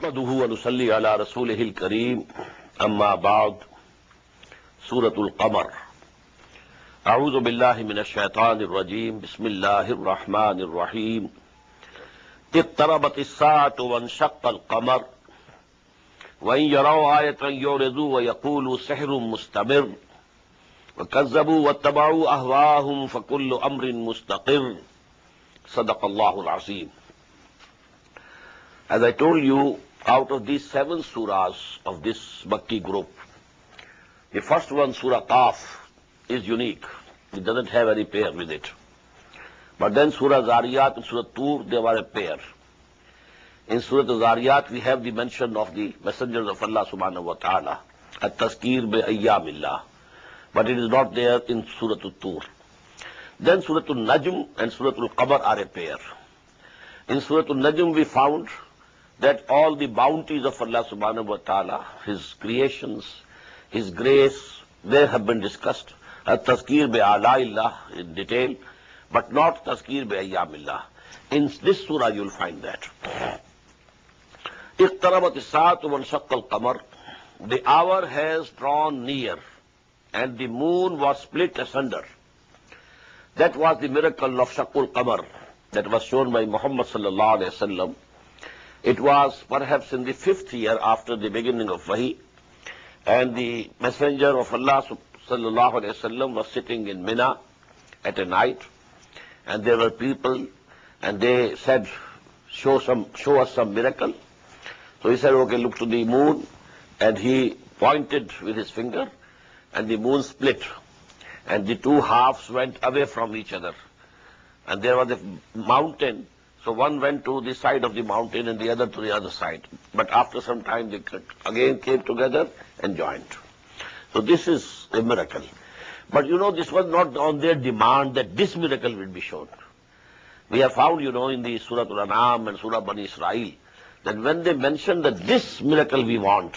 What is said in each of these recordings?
نحمده ونصلي على رسوله الكريم أما بعد سورة القمر أعوذ بالله من الشيطان الرجيم بسم الله الرحمن الرحيم اقتربت الساعة وانشق القمر وإن يروا آية يعرضوا ويقولوا سحر مستمر وكذبوا واتبعوا أهواءهم فكل أمر مستقر صدق الله العظيم. As I told you, out of these 7 surahs of this Makki group, the first one, Surah Qaf, is unique. It doesn't have any pair with it. But then Surah Zariyat and Surah Tur, they were a pair. In Surah Zariyat, we have the mention of the messengers of Allah subhanahu wa ta'ala, at-tazkir bi-ayyamillah. But it is not there in Surah Tur. Then Surah Al-Najm and Surah Al-Qamar are a pair. In Surah Al-Najm, we found that all the bounties of Allah subhanahu wa ta'ala, His creations, His grace, they have been discussed. At-tazkir bi-ala'illah in detail, but not tazkir bi-ayyamillah. In this surah you will find that. اقتربت الساعة وانشق القمر. The hour has drawn near and the moon was split asunder. That was the miracle of Shaqqul Qamar that was shown by Muhammad sallallahu alayhi wa sallam. It was perhaps in the 5th year after the beginning of Wahi, and the messenger of Allah sallallahu alayhi wa sallam was sitting in Mina at a night, and there were people, and they said, show us some miracle. So he said, okay, look to the moon, and he pointed with his finger, and the moon split, and the 2 halves went away from each other. And there was a mountain, so one went to the side of the mountain and the other to the other side. But after some time they again came together and joined. So this is a miracle. But you know, this was not on their demand that this miracle will be shown. We have found, you know, in the Surah Al-An'am and Surah Bani Israel, that when they mentioned that this miracle we want,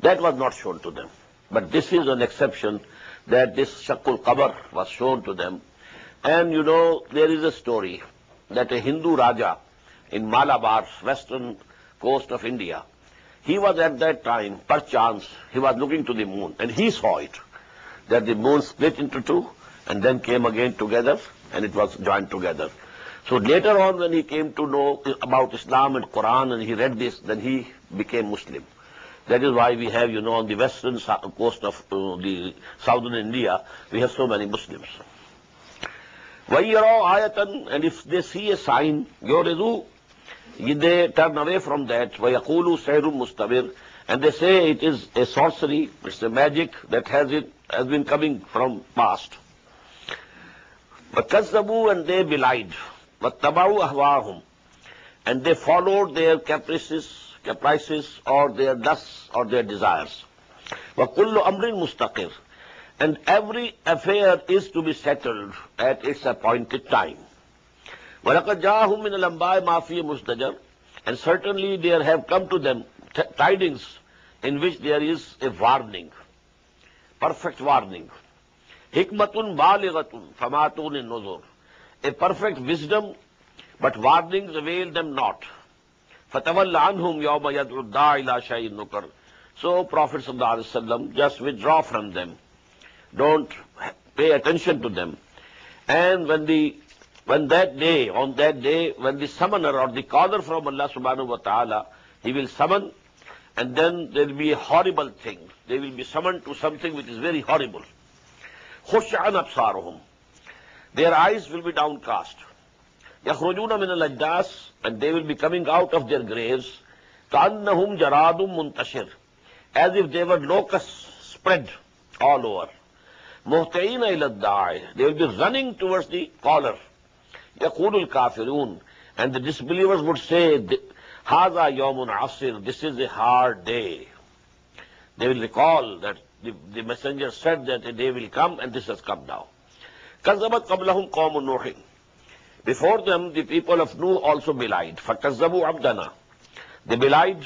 that was not shown to them. But this is an exception, that this Shaqqul Qamar was shown to them. And you know, there is a story that a Hindu Raja in Malabar, western coast of India, he was at that time, perchance, he was looking to the moon, and he saw it, that the moon split into 2, and then came again together, and it was joined together. So later on, when he came to know about Islam and Quran, and he read this, then he became Muslim. That is why we have, you know, on the western coast of the southern India, we have so many Muslims. وَيَرَوْا آيَةً, and if they see a sign, يُعْرِضُوا, they turn away from that. وَيَقُولُوا سَحْرٌ مُسْتَمِرٌ, and they say it is a sorcery, it's a magic that has been coming from past. وَكَذَّبُوا, and they belied. وَاتَّبَعُوا أَهْوَاهُمْ, and they followed their caprices or their lusts or their desires. وَكُلُّ أَمْرٍ مُسْتَقِرٌ, and every affair is to be settled at its appointed time. وَلَقَدْ جَاءَهُم مِّنَ الْأَنبَاءِ مَا فِيهِ مُزْدَجَرٌ, and certainly there have come to them tidings in which there is a warning, perfect warning. حِكْمَةٌ بَالِغَةٌ فَمَا تُغْنِ النُّذُرُ, a perfect wisdom, but warnings avail them not. فَتَوَلَّ عَنْهُمْ يَوْمَ يَدْعُ الدَّاعِ إِلَىٰ شَيْءٍ نُكَرٍ, so Prophet sallallahu alaihi wasallam, just withdraw from them. Don't pay attention to them. And on that day, when the summoner or the caller from Allah subhanahu wa ta'ala, he will summon, and then there will be a horrible thing. They will be summoned to something which is very horrible. خُشَّعَنْ أَبْصَارُهُمْ, their eyes will be downcast. يَخْرُجُونَ مِنَ الْأَجْدَاثِ, and they will be coming out of their graves. كَأَنَّهُمْ جَرَادٌ مُنْتَشِرٌ, as if they were locusts spread all over. مُهْتَئِينَ إِلَى الدَّاعِ, they will be running towards the caller. يَقُولُ الْكَافِرُونَ, and the disbelievers would say, هَذَا يَوْمٌ عَصِرٌ, this is a hard day. They will recall that the messenger said that a day will come, and this has come now. كَذَّبَتْ قَبْلَهُمْ قَوْمُ نُوحٍ, before them the people of Nuh also belied. فَكَذَّبُوا عَبْدَنَا, they belied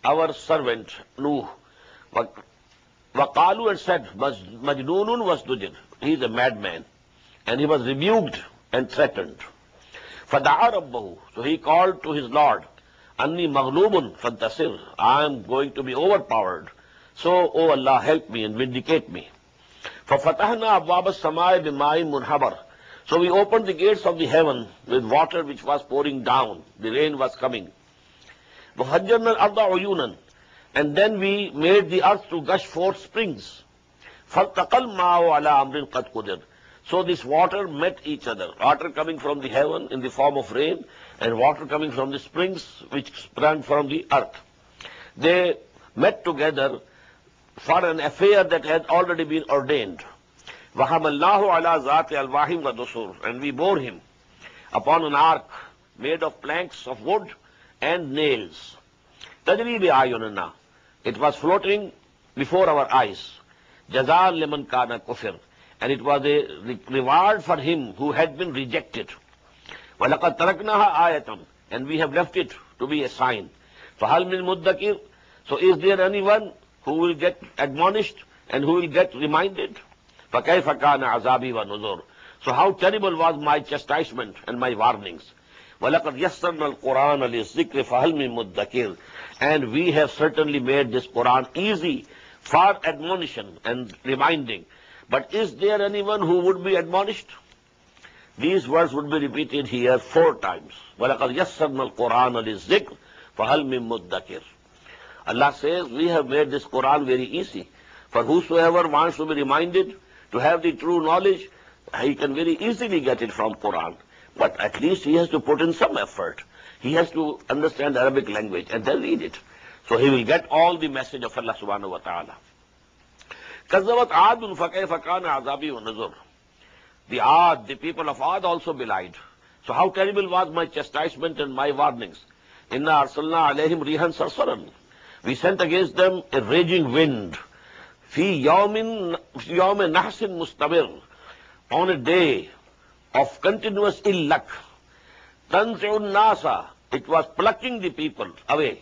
our servant Nuh. وَقَالُوا, and said, مَجْنُونٌ وَازْدُجِرٌ, he is a madman, and he was rebuked and threatened. فَدَعَا رَبَّهُ, so he called to his Lord. Anni maghlubun fantasir. I am going to be overpowered. So, O Allah, help me and vindicate me. فَفَتَحْنَا أَبْوَابَ السَّمَاءِ بِمَاءٍ مُنْهَمَرٍ. So we opened the gates of the heaven with water which was pouring down. The rain was coming. وَفَجَّرْنَا الْأَرْضَ عُيُونًا. And then we made the earth to gush forth springs. فَالْتَقَى الْمَاءُ عَلَى أَمْرٍ قَدْ قُدِرٍ. So this water met each other. Water coming from the heaven in the form of rain, and water coming from the springs which sprang from the earth. They met together for an affair that had already been ordained. وَحَمَلْنَاهُ عَلَى ذَاتِ أَلْوَاحٍ وَدُسُورٍ. And we bore him upon an ark made of planks of wood and nails. تَجْرِي بِأَعْيُنِنَا. It was floating before our eyes. جَزَاءً لِمَنْ كَانَ كُفِرٍ. And it was a reward for him who had been rejected. وَلَقَدْ تَرَكْنَاهَا آيَةً. And we have left it to be a sign. فَهَلْ مِن مُدَّكِرٍ. So is there anyone who will get admonished and who will get reminded? فَكَيْفَ كَانَ عَذَابِي وَنُذُرٍ. So how terrible was my chastisement and my warnings. وَلَقَدْ يَسَّرْنَا الْقُرْآنَ لِلذِّكْرِ فَهَلْ مِن مُدَّكِرٍ. And we have certainly made this Quran easy for admonition and reminding. But is there anyone who would be admonished? These words would be repeated here 4 times. وَلَقَدْ يَسَّرْنَا الْقُرْآنَ لِلذِّكْرِ فَهَلْ مِن مُدَّكِرٍ. Allah says, we have made this Quran very easy. For whosoever wants to be reminded, to have the true knowledge, he can very easily get it from Quran. But at least he has to put in some effort. He has to understand Arabic language and then read it. So he will get all the message of Allah subhanahu wa ta'ala. كَذَّبَتْ عَادٌ فَكَيْفَ كَانَ عَذَابِي وَنُذُرٍ. The Ad, the people of Ad also belied. So how terrible was my chastisement and my warnings. إِنَّا أَرْسَلْنَا عَلَيْهِمْ رِيحًا صَرْصَرًا. We sent against them a raging wind. فِي يَوْمٍ نَحْسٍ مُسْتَمِرٍ. On a day of continuous ill luck. تَنْزِعُ النَّاسَ. It was plucking the people away.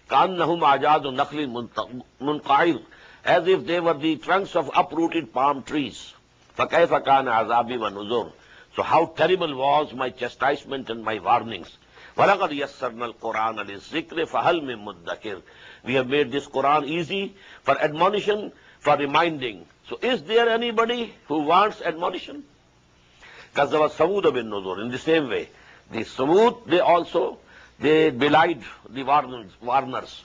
كَأَنَّهُمْ أَعْجَازُ نَخْلٍ مُنْقَعِرٍ. As if they were the trunks of uprooted palm trees. فَكَيْفَ كَانَ عَذَابِي وَنُذُرٍ. So how terrible was my chastisement and my warnings. وَلَقَدْ يَسَّرْنَا الْقُرْآنَ لِلذِّكْرِ فَهَلْ مِن مُدَّكِرٍ. We have made this Quran easy for admonition, for reminding. So is there anybody who wants admonition? كَذَّبَتْ ثَمُودَ بِالنُّذُرِ. In the same way, the Samud, they belied the warners.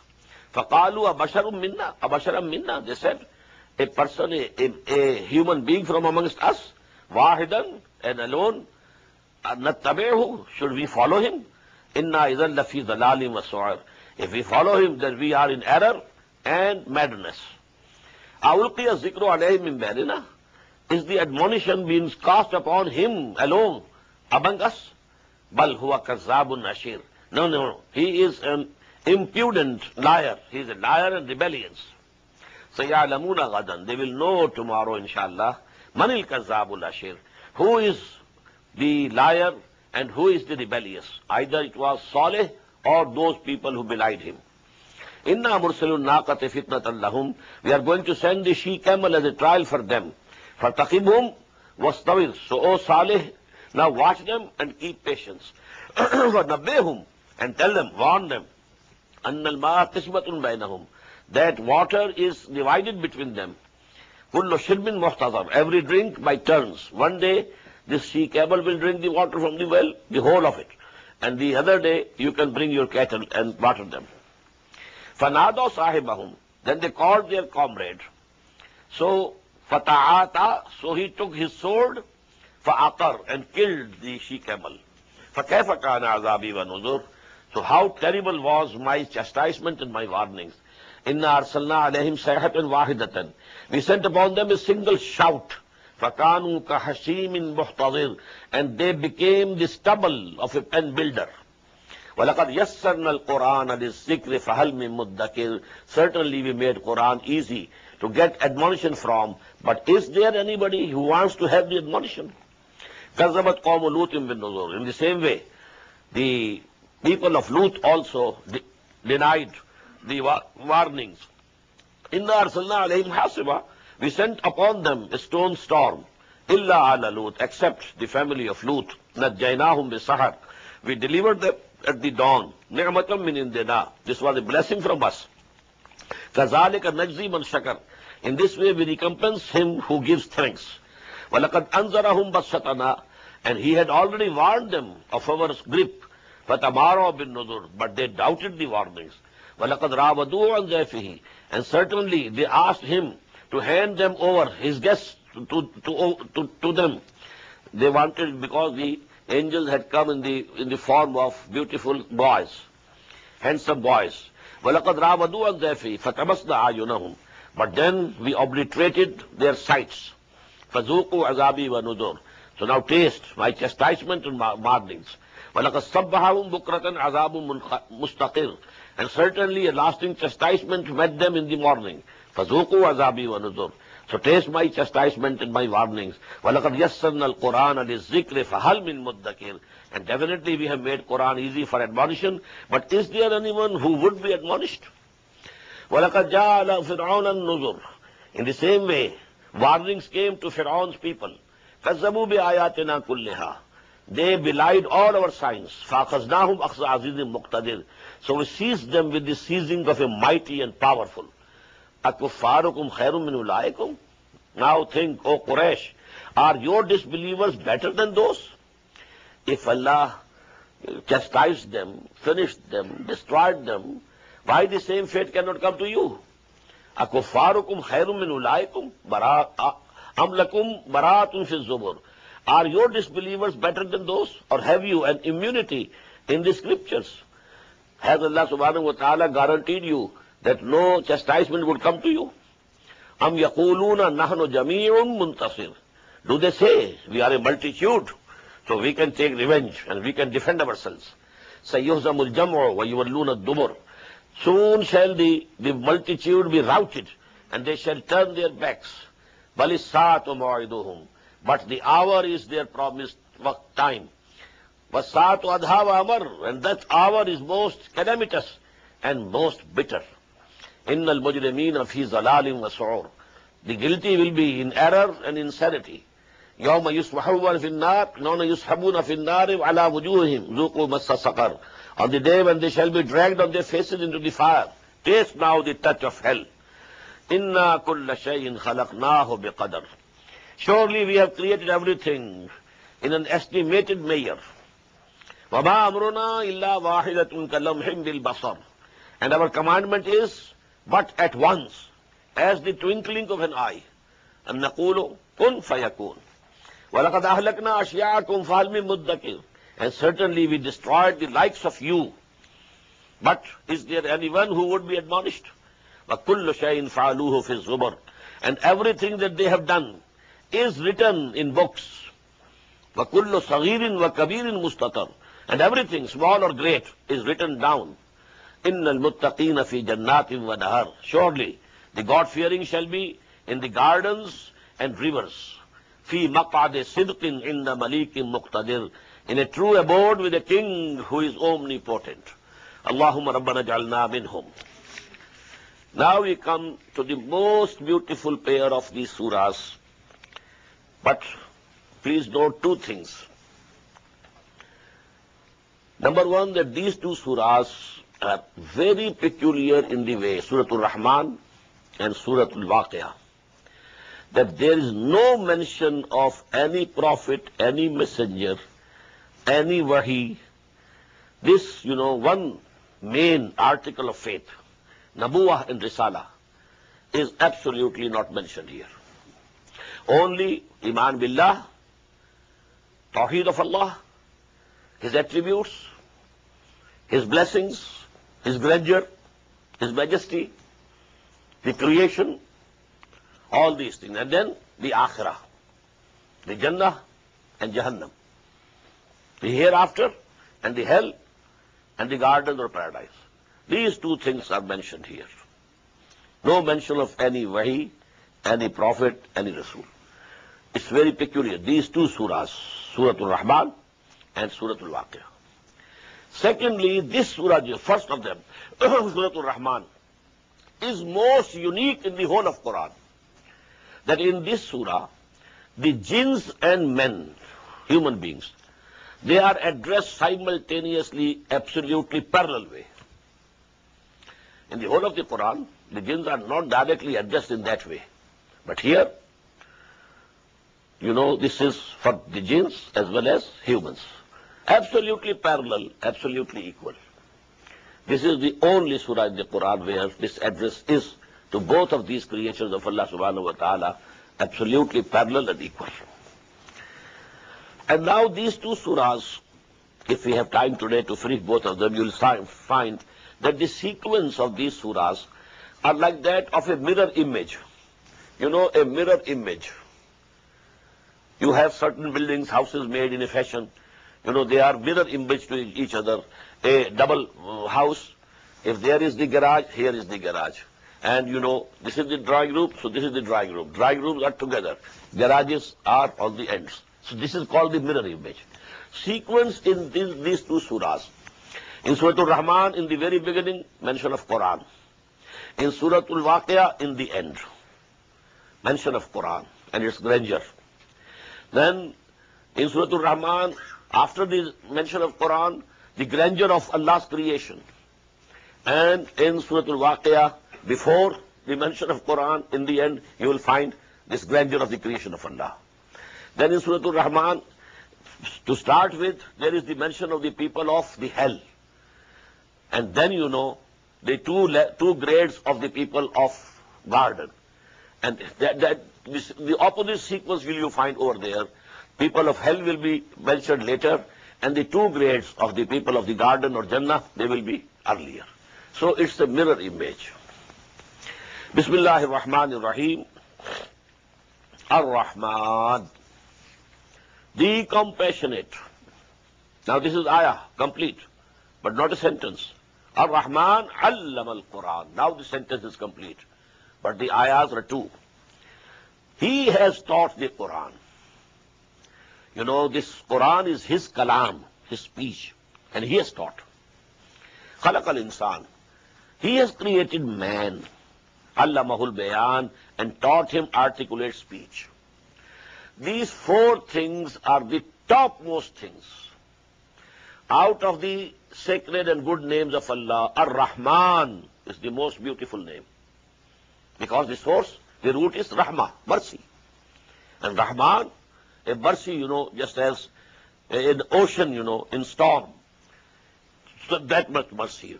فَقَالُوا أَبَشَرٌ مِنَّا أَبَشَرًا مِنَّا. They said, a person, a human being from amongst us, واحدا and alone, نَتَّبِعْهُ. Should we follow him? إِنَّا إِذًا لَفِي ضَلَالٍ وَسُعُرٍ. If we follow him, then we are in error and madness. أَوْلْقِيَ الذِّكْرُ عَلَيْهِ مِنْ بَيْنِنَا. Is the admonition being cast upon him alone among us? بَلْ هُوَ كَذَّابٌ أَشِيرٌ. No. He is an impudent liar. He is a liar and rebellious. سَيَعْلَمُونَ غَدًا. They will know tomorrow, inshallah. مَنِ الْكَذَّابُ الْأَشِيرُ. Who is the liar and who is the rebellious? Either it was Saleh or those people who belied him. إِنَّا مُرْسِلُ النَّاقَةِ فِتْنَةً لَهُمْ. We are going to send the she-camel as a trial for them. فَارْتَقِبْهُمْ وَاسْتَبِرْ. So, O Saleh, now watch them and keep patience. وَنَبِّئْهُمْ. And tell them, warn them. أَنَّ الْمَاءَ قِسْمَةٌ بَيْنَهُمْ. That water is divided between them. كُلُّ شِرْبٍ مُحْتَضَرٍ. Every drink by turns. One day, this she-camel will drink the water from the well, the whole of it. And the other day, you can bring your cattle and water them. فَنَادَوْا صَاحِبَهُمْ. Then they called their comrade. So, فَتَعَاطَى. So he took his sword, فَأَقَرْ, and killed the she-camel. فَكَيْفَ كَانَ عَذَابِي وَنُذُرٍ. So how terrible was my chastisement and my warnings. إِنَّا أَرْسَلْنَا عَلَيْهِمْ صَيْحَةً وَاحِدَةً. We sent upon them a single shout. فَكَانُوا كَحَشِيمٍ مُحْتَضِرٍ. And they became the stubble of a pen builder. وَلَقَدْ يَسَّرْنَا الْقُرْآنَ لِلذِّكْرِ فَهَلْ مِن مُدَّكِرٍ. Certainly we made Quran easy to get admonition from. But is there anybody who wants to have the admonition? كَذَّبَتْ قَوْمُ لُوطٍ بِالنُّذُرِ. In the same way, the people of Lut also denied the warnings. إِنَّا أَرْسَلْنَا عَلَيْهِمْ حَاصِبًا. We sent upon them a stone storm. إِلَّا عَلَى لُوط. Except the family of Lut. نَجَّيْنَاهُمْ بِالسَّحَرِ. We delivered them at the dawn. Ni'matam min indina. This was a blessing from us. Kazalika najzi man shakar. In this way we recompense him who gives thanks. Walaqad anzarahum basatana. And he had already warned them of our grip. Fatamara bin nuzur. But they doubted the warnings. Walaqad rawadu an zayfihi. And certainly they asked him to hand them over, his guests, to them. They wanted, because the angels had come in the form of beautiful boys, handsome boys. وَلَقَدْ رَابَدُوا عَنْ ذَيْفِهِ فَتَمَسْنَا أَعْيُنَهُم. But then we obliterated their sights. فَذُوقُوا عَذَابِي وَنُذُرِ. So now taste my chastisement and warnings. وَلَقَدْ صَبَّحَهُمْ بُكْرَةً عَذَابٌ مُسْتَقِرٌ. And certainly a lasting chastisement met them in the morning. فَذُوقُوا عَذَابِي وَنُذُرِ. So taste my chastisement and my warnings. وَلَقَدْ يَسَّرْنَا الْقُرْآنَ لِلذِّكْرِ فَهَلْ مِن مُدَّكِرٍ. And definitely we have made Quran easy for admonition. But is there anyone who would be admonished? وَلَقَدْ جَاءَ فِرْعَوْنَ النُّذُرُ. In the same way, warnings came to Fir'aun's people. كَذَّبُوا بِآيَاتِنَا كُلِّهَا. They belied all our signs. فَأَخَذْنَاهُمْ أَخْذَ عَزِيزٍ مُقْتَدِرٍ. So we seized them with the seizing of a mighty and powerful. أَكُفَّارُكُمْ خَيْرٌ مِّنْ أُولَٰئِكُمْ. Now think, O Quraysh, are your disbelievers better than those? If Allah chastised them, finished them, destroyed them, why the same fate cannot come to you? أَكُفَّارُكُمْ خَيْرٌ مِّنْ أُولَٰئِكُمْ أَمْ لَكُمْ بَرَاءَةٌ فِي الزُّبُرِ. Are your disbelievers better than those? Or have you an immunity in the scriptures? Has Allah subhanahu wa ta'ala guaranteed you that no chastisement would come to you? Am yaquluna nahnu jami'un muntasir. Do they say we are a multitude, so we can take revenge and we can defend ourselves? Sayyuhzamul jam'u wa yuwalluna ad-dubur. Soon shall the multitude be routed and they shall turn their backs. Balis sa'atu maw'iduhum. But the hour is their promised time. Was-sa'atu adha wa amar. And that hour is most calamitous and most bitter. Innal mujrimina fi zalalin wa su'ur. The guilty will be in error and insanity. Yawma yusbahuna fi an-nar, yawma yushabuna fi an-nar ala wujuhihim zuqu massa saqar. On the day when they shall be dragged on their faces into the fire, taste now the touch of hell. Inna kulla shay'in khalaqnahu biqadar. Surely we have created everything in an estimated measure. Wa ma amruna illa wahidatun kalamhim bil basar. And our commandment is but at once, as the twinkling of an eye. And naqulu kun fayakun. وَلَقَدْ أَهْلَكْنَا أَشْيَاءَكُمْ فَهَلْ مِن مُدَّكِرٍ. And certainly we destroyed the likes of you. But is there anyone who would be admonished? وَكُلُّ شَيْءٍ فَعَلُوهُ فِي الزُّبُرِ. And everything that they have done is written in books. وَكُلُّ صَغِيرٍ وَكَبِيرٍ مُسْتَطَرٍ. And everything, small or great, is written down. إِنَّ الْمُتَّقِينَ فِي جَنَّاتٍ وَنَهَرٍ. Surely the God-fearing shall be in the gardens and rivers. فِي مَقْعَدِ صِدْقٍ عِنْدَ مَلِيكٍ مُقْتَدِرٍ. In a true abode with a king who is omnipotent. Allahumma rabbana ja'alna minhum. Now we come to the most beautiful pair of these surahs. But please note two things. Number one, that these two surahs are very peculiar in the way, Surah Al-Rahman and Surah Al-Waqi'ah, that there is no mention of any prophet, any messenger, any wahi. This, one main article of faith, Nabuwah and Risala, is absolutely not mentioned here. Only Iman Billah, Tawheed of Allah, His attributes, His blessings, His grandeur, His majesty, the creation, all these things. And then the Akhirah, the Jannah and Jahannam, the hereafter and the hell and the garden or paradise. These two things are mentioned here. No mention of any wahi, any prophet, any Rasul. It's very peculiar. These two surahs, Surah Al-Rahman and Surah Al-Waqi'ah. Secondly, this surah, the first of them, Surah Al-Rahman, is most unique in the whole of Quran. That in this surah, the jinns and men, human beings, they are addressed simultaneously, absolutely parallel way. In the whole of the Quran, the jinns are not directly addressed in that way. But here, this is for the jinns as well as humans. Absolutely parallel, absolutely equal. This is the only surah in the Quran where this address is to both of these creations of Allah subhanahu wa ta'ala absolutely parallel and equal. And now these two surahs, if we have time today to finish both of them, you will find that the sequence of these surahs are like that of a mirror image. A mirror image. You have certain buildings, houses made in a fashion. They are mirror image to each other. A double house. If there is the garage, here is the garage. And this is the drawing room, so this is the drawing room. Drawing rooms are together. Garages are on the ends. So this is called the mirror image. Sequence in these two surahs. In Surah Al-Rahman, in the very beginning, mention of Quran. In Surah Al-Waqi'ah, in the end, mention of Quran and its grandeur. Then, in Surah Al-Rahman, after the mention of Quran, the grandeur of Allah's creation. And in Surah Al-Waqi'ah, before the mention of Quran, in the end, you will find this grandeur of the creation of Allah. Then in Surah Al-Rahman, to start with, there is the mention of the people of the hell. And then the two grades of the people of garden. And the opposite sequence will you find over there. People of hell will be mentioned later, and the two grades of the people of the garden or Jannah, they will be earlier. So it's a mirror image. Bismillahir Rahmanir Rahim. Ar-Rahman. The compassionate. Now this is ayah, complete, but not a sentence. Ar-Rahman allama al-Quran. Now the sentence is complete, but the ayahs are two. He has taught the Quran. This Quran is his kalam, his speech, and he has taught. Khalaq al-insan. He has created man, allamahul bayan, and taught him articulate speech. These four things are the topmost things. Out of the sacred and good names of Allah, Ar-Rahman is the most beautiful name. Because the source, the root is Rahmah, mercy. And Rahman, a mercy, just as in the ocean, in storm. So that much mercy,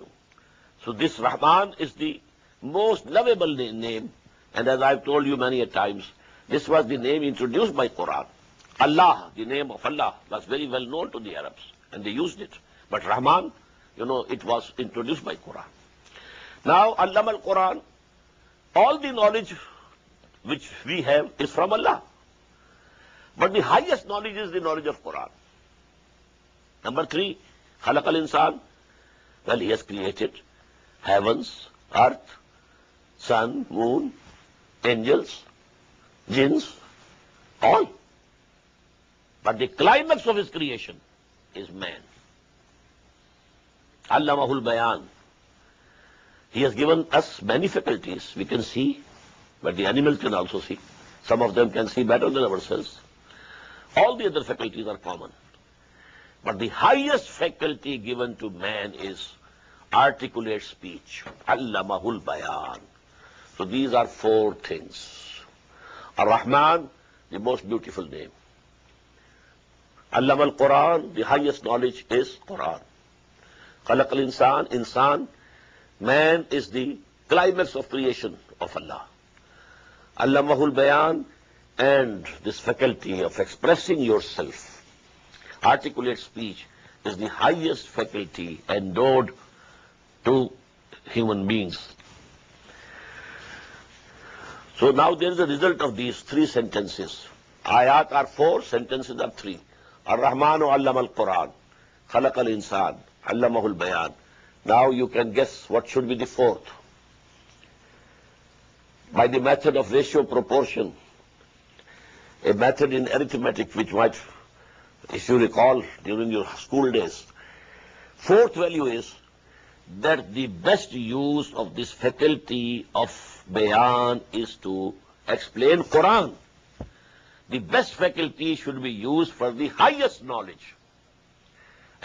So this Rahman is the most lovable name. And as I've told you many a times, this was the name introduced by Quran. Allah, the name of Allah, was very well known to the Arabs, and they used it. But Rahman, it was introduced by Quran. Now, Allama al-Quran, all the knowledge which we have is from Allah. But the highest knowledge is the knowledge of Quran. Number 3, Khalaq al-Insan. Well, he has created heavens, earth, sun, moon, angels, jinns, all. But the climax of his creation is man. Allamahul bayan. He has given us many faculties. We can see, but the animals can also see. Some of them can see better than ourselves. All the other faculties are common. But the highest faculty given to man is articulate speech. Allamahul bayan. So these are 4 things. Ar-Rahman, the most beautiful name. Allama al-Quran, the highest knowledge is Quran. Khalaq al-Insan, insan, man is the climax of creation of Allah. Allamahul bayan, and this faculty of expressing yourself, articulate speech, is the highest faculty endowed to human beings. So now there is a result of these 3 sentences. Ayat are 4, sentences are 3. Ar-Rahmanu allama al-Quran, Khalaq al-Insan, allamahul bayan. Now you can guess what should be the 4th. By the method of ratio proportion, a method in arithmetic which might, if you recall during your school days, 4th value is that the best use of this faculty of bayan is to explain Quran. The best faculty should be used for the highest knowledge.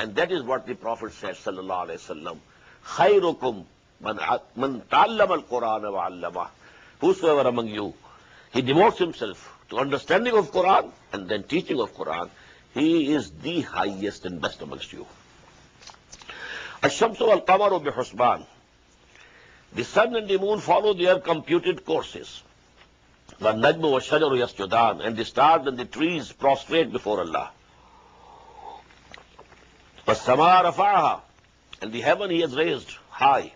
And that is what the Prophet said, sallallahu alayhi wasallam, khairukum man ta'allama al-Quran wa 'allamah. Whosoever among you, he devotes himself to understanding of Quran and then teaching of Quran, he is the highest and best amongst you. Ash-shamsu wal-qamaru bi-husban. The sun and the moon follow their computed courses. وَالنَّجْمُ وَالشَّجَرُ يَسْجُدَانِ. And the stars and the trees prostrate before Allah. وَالسَّمَاءَ رَفَعَهَا. And the heaven he has raised high.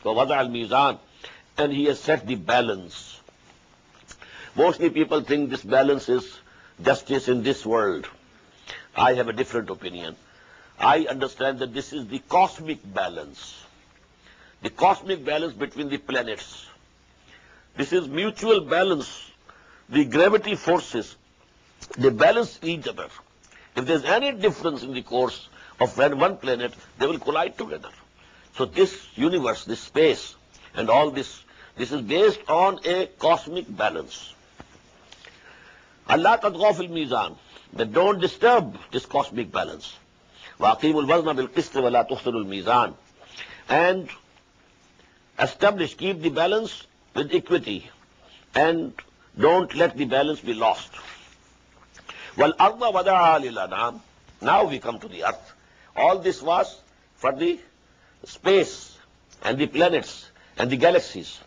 وَوَضَعَ الْمِيزَانِ. And he has set the balance. Mostly people think this balance is justice in this world. I have a different opinion. I understand that this is the cosmic balance. The cosmic balance between the planets. This is mutual balance. The gravity forces, they balance each other. If there's any difference in the course of one planet, they will collide together. So this universe, this space, and all this is based on a cosmic balance. Allah tadghaw fil mizan. They don't disturb this cosmic balance. وَأَقِيمُوا الْوَزْنَ بِالْقِسْطِ وَلَا تُخْسِرُوا الْمِيزَانَ. And establish, keep the balance with equity, and don't let the balance be lost. وَالْأَرْضَ وَضَعَهَا لِلْأَنَامِ. Now we come to the earth. All this was for the space and the planets and the galaxies.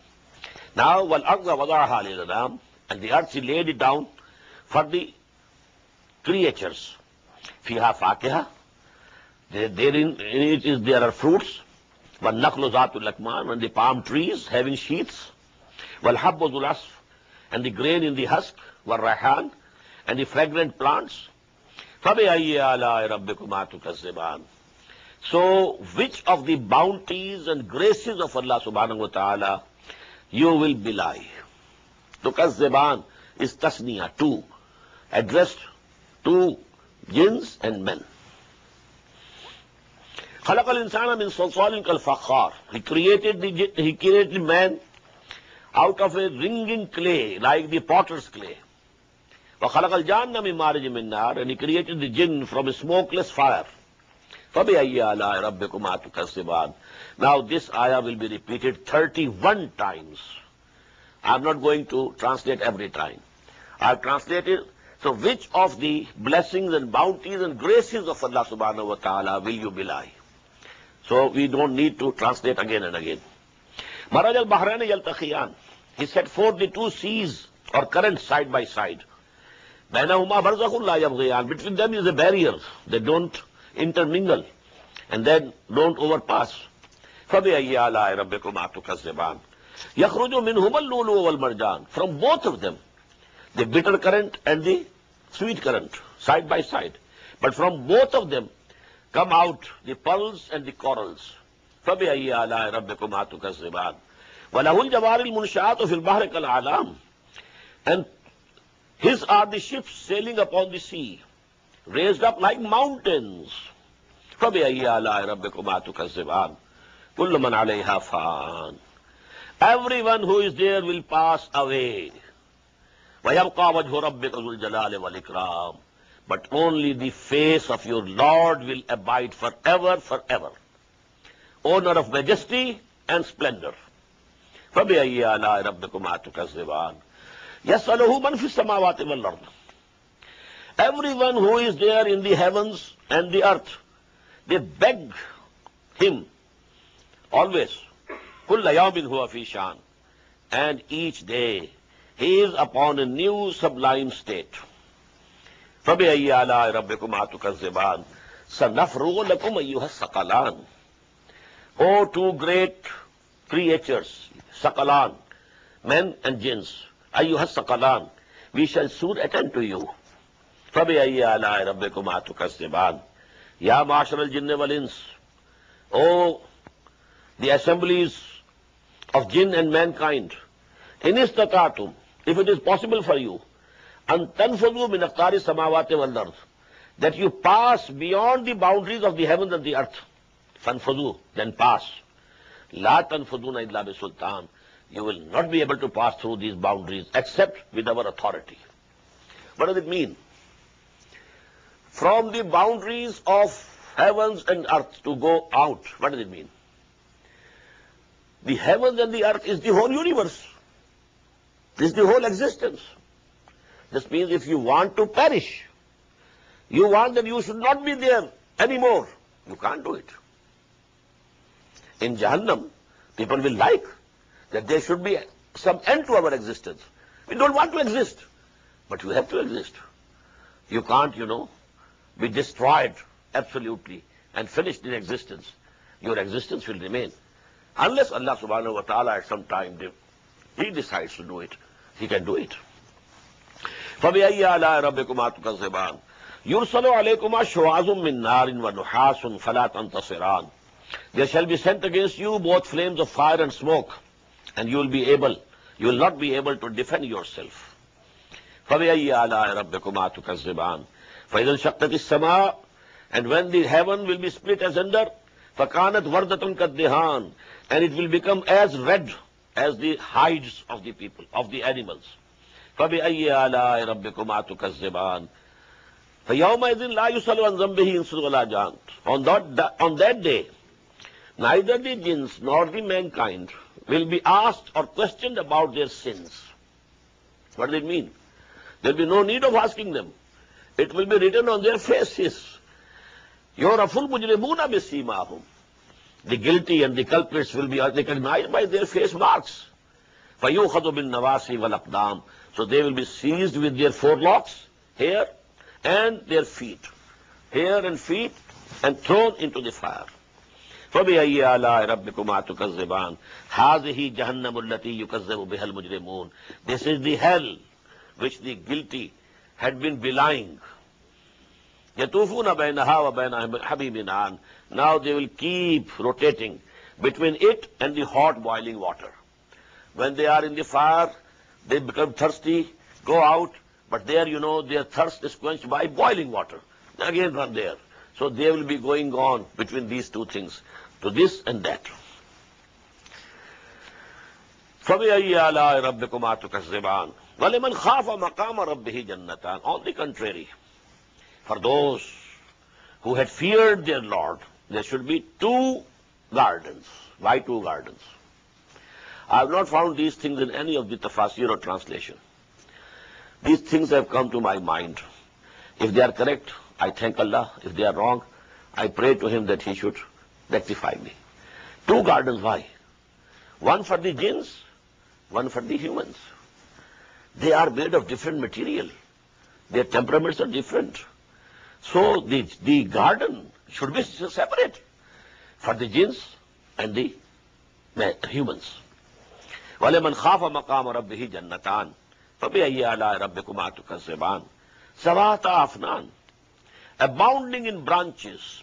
Now, وَالْأَرْضَ وَضَعَهَا لِلْأَنَامِ. And the earth, he laid it down for the creatures. فِيهَا فَاكِهَةٌ. There are fruits. وَالنَّخْلُ ذَاتُ الْأَكْمَامِ. And the palm trees having sheaths. وَالْحَبُّ ذُو الْعَصْفِ. And the grain in the husk. وَالرَّيْحَانِ. And the fragrant plants. فَبِأَيِّ آلَاءِ رَبِّكُمَا تُكَذِّبَانِ. So, which of the bounties and graces of Allah subhanahu wa ta'ala you will belie? Tukazziban is tasniya, two, addressed to jinns and men. خَلَقَ الْإِنسَانَ مِنْ صَلْصَالٍ كَالْفَخَّارِ. He created man out of a ringing clay, like the potter's clay. وَخَلَقَ الْجَانَّ مِنْ مَارِجٍ مِنْ نَارٍ. And he created the jinn from a smokeless fire. فَبِأَيِّ آلَاءِ رَبِّكُمَا تُكَذِّبَانِ. Now this ayah will be repeated 31 times. I'm not going to translate every time. I've translated. So which of the blessings and bounties and graces of Allah subhanahu wa ta'ala will you belie? So we don't need to translate again and again. Maraj al-Bahrayni yaltaqiyan. He set forth the two seas or currents side by side. Bainahuma barzakhun la yabghiyan. Between them is a barrier. They don't intermingle and then don't overpass. فَبِأَيِّ آلَاءِ رَبِّكُمَا تُكَذِّبَانِ. يَخْرُجُ مِنْهُمَا اللُّؤْلُؤُ وَالْمَرْجَانُ. From both of them, the bitter current and the sweet current, side by side. But from both of them come out the pearls and the corals. فَبِأَيِّ آلَاءِ رَبِّكُمَا تُكَذِّبَانِ. وَلَهُ الْجَوَارِ الْمُنْشَآتُ فِي الْبَحْرِ كَالْأَعْلَامِ. And his are the ships sailing upon the sea, raised up like mountains. فَبِأَيِّ آلَاءِ رَبِّكُمَا تُكَذِّبَانِ. كُلُّ مَنْ عَلَيْهَا فَانٍ. Everyone who is there will pass away. وَيَبْقَى وَجْهُ رَبِّكَ ذُو الْجَلَالِ وَالْإِكْرَامِ. But only the face of your Lord will abide forever, forever. Owner of majesty and splendor. فَبِأَيِّ آلَاءِ رَبِّكُمَا تُكَذِّبَانِ. يَسْأَلُهُ مَنْ فِي السَّمَاوَاتِ وَالْأَرْضِ. Everyone who is there in the heavens and the earth, they beg him always. كُلَّ يَوْمٍ هُوَ فِي شَانٍ. And each day he is upon a new sublime state. فَبِأَيِّ آلَاءِ رَبِّكُمَا تُكَذِّبَانِ. سَنَفْرُغُ لَكُمْ أَيُّهَا الثَّقَلَانِ. O two great creatures, Saqalan, men and jinns, أَيُّهَا الثَّقَلَانِ. We shall soon attend to you. فَبِأَيِّ آلَاءِ رَبِّكُمَا تُكَذِّبَانِ. يَا مَعْشَرَ الْجِنِّ وَالْإِنسِ. O the assemblies of jinn and mankind, إِنِ اسْتَطَعْتُمْ. If it is possible for you, أَن تَنْفُذُوا مِنْ أَقْطَارِ السَّمَاوَاتِ وَالْأَرْضِ. That you pass beyond the boundaries of the heavens and the earth. فَانْفُذُوا. Then pass. لَا تَنْفُذُونَ إِلَّا بِسُلْطَانٍ. You will not be able to pass through these boundaries except with our authority. What does it mean? From the boundaries of heavens and earth to go out. What does it mean? The heavens and the earth is the whole universe. This is the whole existence. This means if you want to perish, you want that you should not be there anymore, you can't do it. In Jahannam, people will like that there should be some end to our existence. We don't want to exist, but you have to exist. You can't, be destroyed absolutely and finished in existence. Your existence will remain. Unless Allah subhanahu wa ta'ala at some time, He decides to do it, He can do it. فَبِأَيِّ آلَاءِ رَبِّكُمَا تُكَذِّبَانِ يُرْسَلُ عَلَيْكُمَا شُوَاظٌ مِّن نَّارٍ وَنُحَاسٌ فَلَا تَنتَصِرَانِ There shall be sent against you both flames of fire and smoke, and you will not be able to defend yourself. فَبِأَيِّ آلَاءِ رَبِّكُمَا تُكَذِّبَانِ فَإِذَا انشَقَّتِ السَّمَاءُ And when the heaven will be split asunder, فَكَانَتْ وَرْدَةٌ كَالدِّهَانِ And it will become as red as the hides of the people, of the animals. فَبِأَيِّ آلَاءِ رَبِّكُمَا تُكَذِّبَانِ فَيَوْمَئِذٍ لَا يُسْأَلُ عَنْ ذَنبِهِ إِنسٌ وَلَا جَانٌ On that day, neither the jinns nor the mankind will be asked or questioned about their sins. What does it mean? There will be no need of asking them. It will be written on their faces. يُعْرَفُ الْمُجْرِمُونَ بِسِيمَاهُمْ The guilty and the culprits will be recognized by their face marks. فَيُؤْخَذُ بِالنَّوَاسِي وَالْأَقْدَامِ So they will be seized with their forelocks, hair, and their feet. Hair and feet, and thrown into the fire. فَبِأَيِّ آلَاءِ رَبِّكُمَا تُكَذِّبَانِ هَٰذِهِ جَهَنَّمُ الَّتِي يُكَذِّبُ بِهَا الْمُجْرِمُونَ This is the hell which the guilty had been belying. يَطُوفُونَ بَيْنَهَا وَبَيْنَ حَمِيمٍ آنٍ Now they will keep rotating between it and the hot boiling water. When they are in the fire, they become thirsty, go out, but there, their thirst is quenched by boiling water. They again run there. So they will be going on between these two things, to this and that. فَبِأَيِّ آلَاءِ رَبِّكُمَا تُكَذِّبَانِ وَلِمَنْ خَافَ مَقَامَ رَبِّهِ جَنَّتَانِ On the contrary, for those who had feared their Lord, there should be two gardens. Why two gardens? I have not found these things in any of the tafasir or translation. These things have come to my mind. If they are correct, I thank Allah. If they are wrong, I pray to Him that He should rectify me. Two gardens, why? One for the jinns, one for the humans. They are made of different material. Their temperaments are different. So the garden should be separate for the jinns and the humans. وَلِمَنْ خَافَ مَقَامَ رَبِّهِ جَنَّتَانِ فَبِأَيِّ آلَاءِ رَبِّكُمَا تُكَذِّبَانِ سَوَاءَ أَفْنَانٍ Abounding in branches.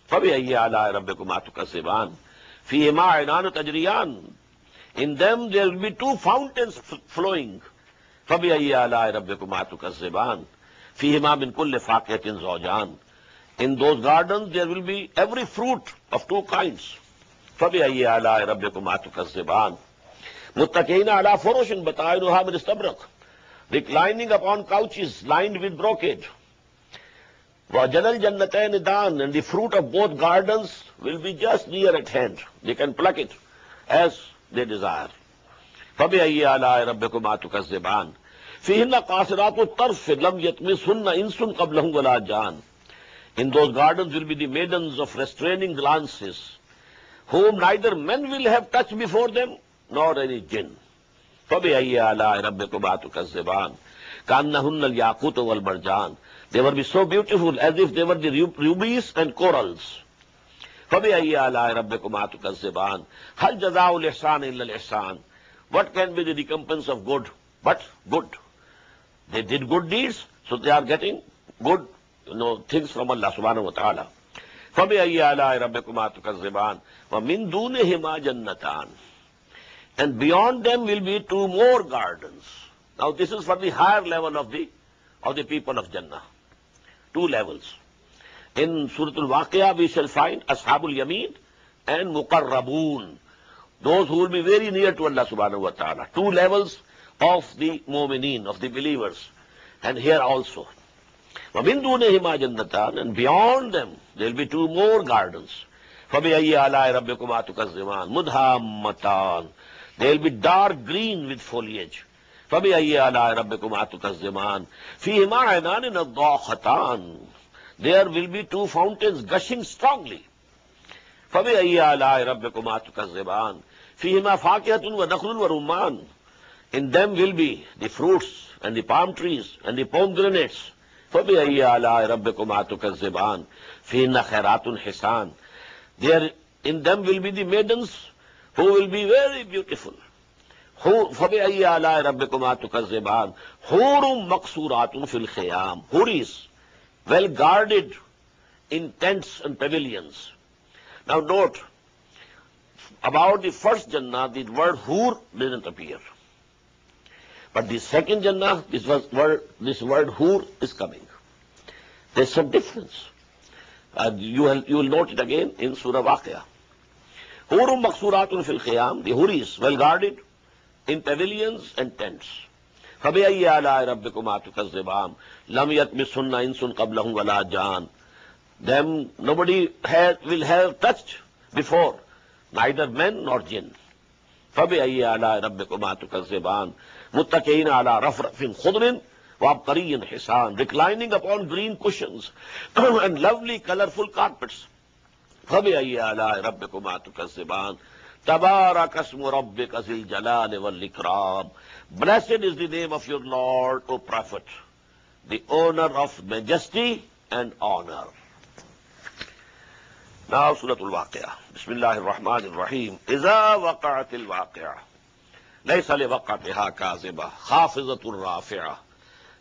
فَبِأَيِّ آلَاءِ رَبِّكُمَا تُكَذِّبَانِ فِيهِمَا عَيْنَانُ تَجْرِيَانِ In them there will be two fountains flowing. فَبِأَيِّ آلَاءِ رَبِّكُمَا تُكَذِّبَانِ فِيهِمَا مِنْ كُلِّ فَاكِهَةٍ زَوْجَانِ In those gardens there will be every fruit of two kinds. فَبِأَيِّ آلَاءِ رَبِّكُمَا تُكَذِّبَانِ مُتَّكِئِينَ عَلَى فُرُشٍ بَطَائِنُهَا مِنْ إِسْتَبْرَقٍ Reclining upon couches lined with brocade. وَجَنَى الْجَنَّتَيْنِ دَانٍ And the fruit of both gardens will be just near at hand. They can pluck it as they desire. فَبِأَيِّ آلَاءِ رَبِّكُمَا تُكَذِّبَانِ فِيهِنَّ قَاصِرَاتُ الطَّرْفِ لَمْ يَطْمِثْهُنَّ إِنسٌ قَبْلَهُمْ وَلَا جَانٌ In those gardens will be the maidens of restraining glances, whom neither men will have touched before them, nor any jinn. فَبِأَيِّ آلَاءِ رَبِّكُمَا تُكَذِّبَانِ كَأَنَّهُنَّ الْيَاقُوتُ وَالْمَرْجَانُ They will be so beautiful as if they were the rubies and corals. فَبِأَيِّ آلَاءِ رَبِّكُمَا تُكَذِّبَانِ هَلْ جَزَاءُ الْإِحْسَانِ إِلَّا الْإِحْسَانُ What can be the recompense of good but good? They did good deeds, so they are getting good things from Allah subhanahu wa ta'ala. فَبِأَيِّ آلَاءِ رَبِّكُمَا تُكَذِّبَانِ وَمِن دُونِهِمَا جَنَّتَانِ And beyond them will be two more gardens. Now this is for the higher level of the people of Jannah. Two levels. In Surah Al-Waqi'ah we shall find Ashabul Yameen and Muqarraboon, those who will be very near to Allah subhanahu wa ta'ala. Two levels of the mu'mineen, of the believers. And here also. وَمِن دُونِهِمَا جَنَّتَانِ, and beyond them there will be two more gardens. فَبِأَيِّ آلَاءِ رَبِّكُمَا تُكَذِّبَانِ مُدْهَامَّتَانِ, they will be dark green with foliage. فَبِأَيِّ آلَاءِ رَبِّكُمَا تُكَذِّبَانِ فِيهِمَا عَيْنَانِ نَضَّاخَتَانِ, there will be two fountains gushing strongly. فَبِأَيِّ آلَاءِ رَبِّكُمَا تُكَذِّبَانِ فِيهِمَا فَاكِهَةٌ وَنَخْلٌ وَرُمَّانٌ, in them will be the fruits and the palm trees and the pomegranates. فَبِأَيِّ آلَاءِ رَبِّكُمَا تُكَذِّبَانِ فِيهِنَّ خَيْرَاتٌ حِسَانٌ, there in them will be the maidens who will be very beautiful. فَبِأَيِّ آلَاءِ رَبِّكُمَا تُكَذِّبَانِ حُورٌ مَقْصُورَاتٌ فِي الْخِيَامِ, houris, well guarded in tents and pavilions. Now note, about the first Jannah, the word hur didn't appear. But the second Jannah, this word hur is coming. There's some difference. You will note it again in Surah Waqiah. Hurum maqsuratun fil khiyam, the huris, well guarded in pavilions and tents. فَبِأَيِّ آلَاءِ رَبِّكُمَا تُكَذِّبَانِ لَمْ يَطْمِثْهُنَّ إِنسٌ قَبْلَهُمْ وَلَا جَانٌ, them nobody will have touched before, neither men nor jinn. فَبِأَيِّ آلَاءِ رَبِّكُمَا تُكَذِّبَانِ مُتَّكِئِينَ عَلَى رَفْرَفٍ خُضْرٍ وَعَبْقَرِيٍّ حِسَانٍ, reclining upon green cushions and lovely colorful carpets. فَبِأَيِّ آلَاءِ رَبِّكُمَا تُكَذِّبَانِ تَبَارَكَ اسْمُ رَبِّكَ ذِي الْجَلَالِ وَالْإِكْرَامِ, blessed is the name of your Lord, O Prophet, the owner of majesty and honor. Now Surah Al-Waqi'ah. Bismillahir Rahmanir Rahim. إِذَا وَقَعَتِ الْوَاقِعَةُ لَيْسَ لِوَقْعَتِهَا كَاذِبَةٌ خَافِضَةٌ رَافِعَةٌ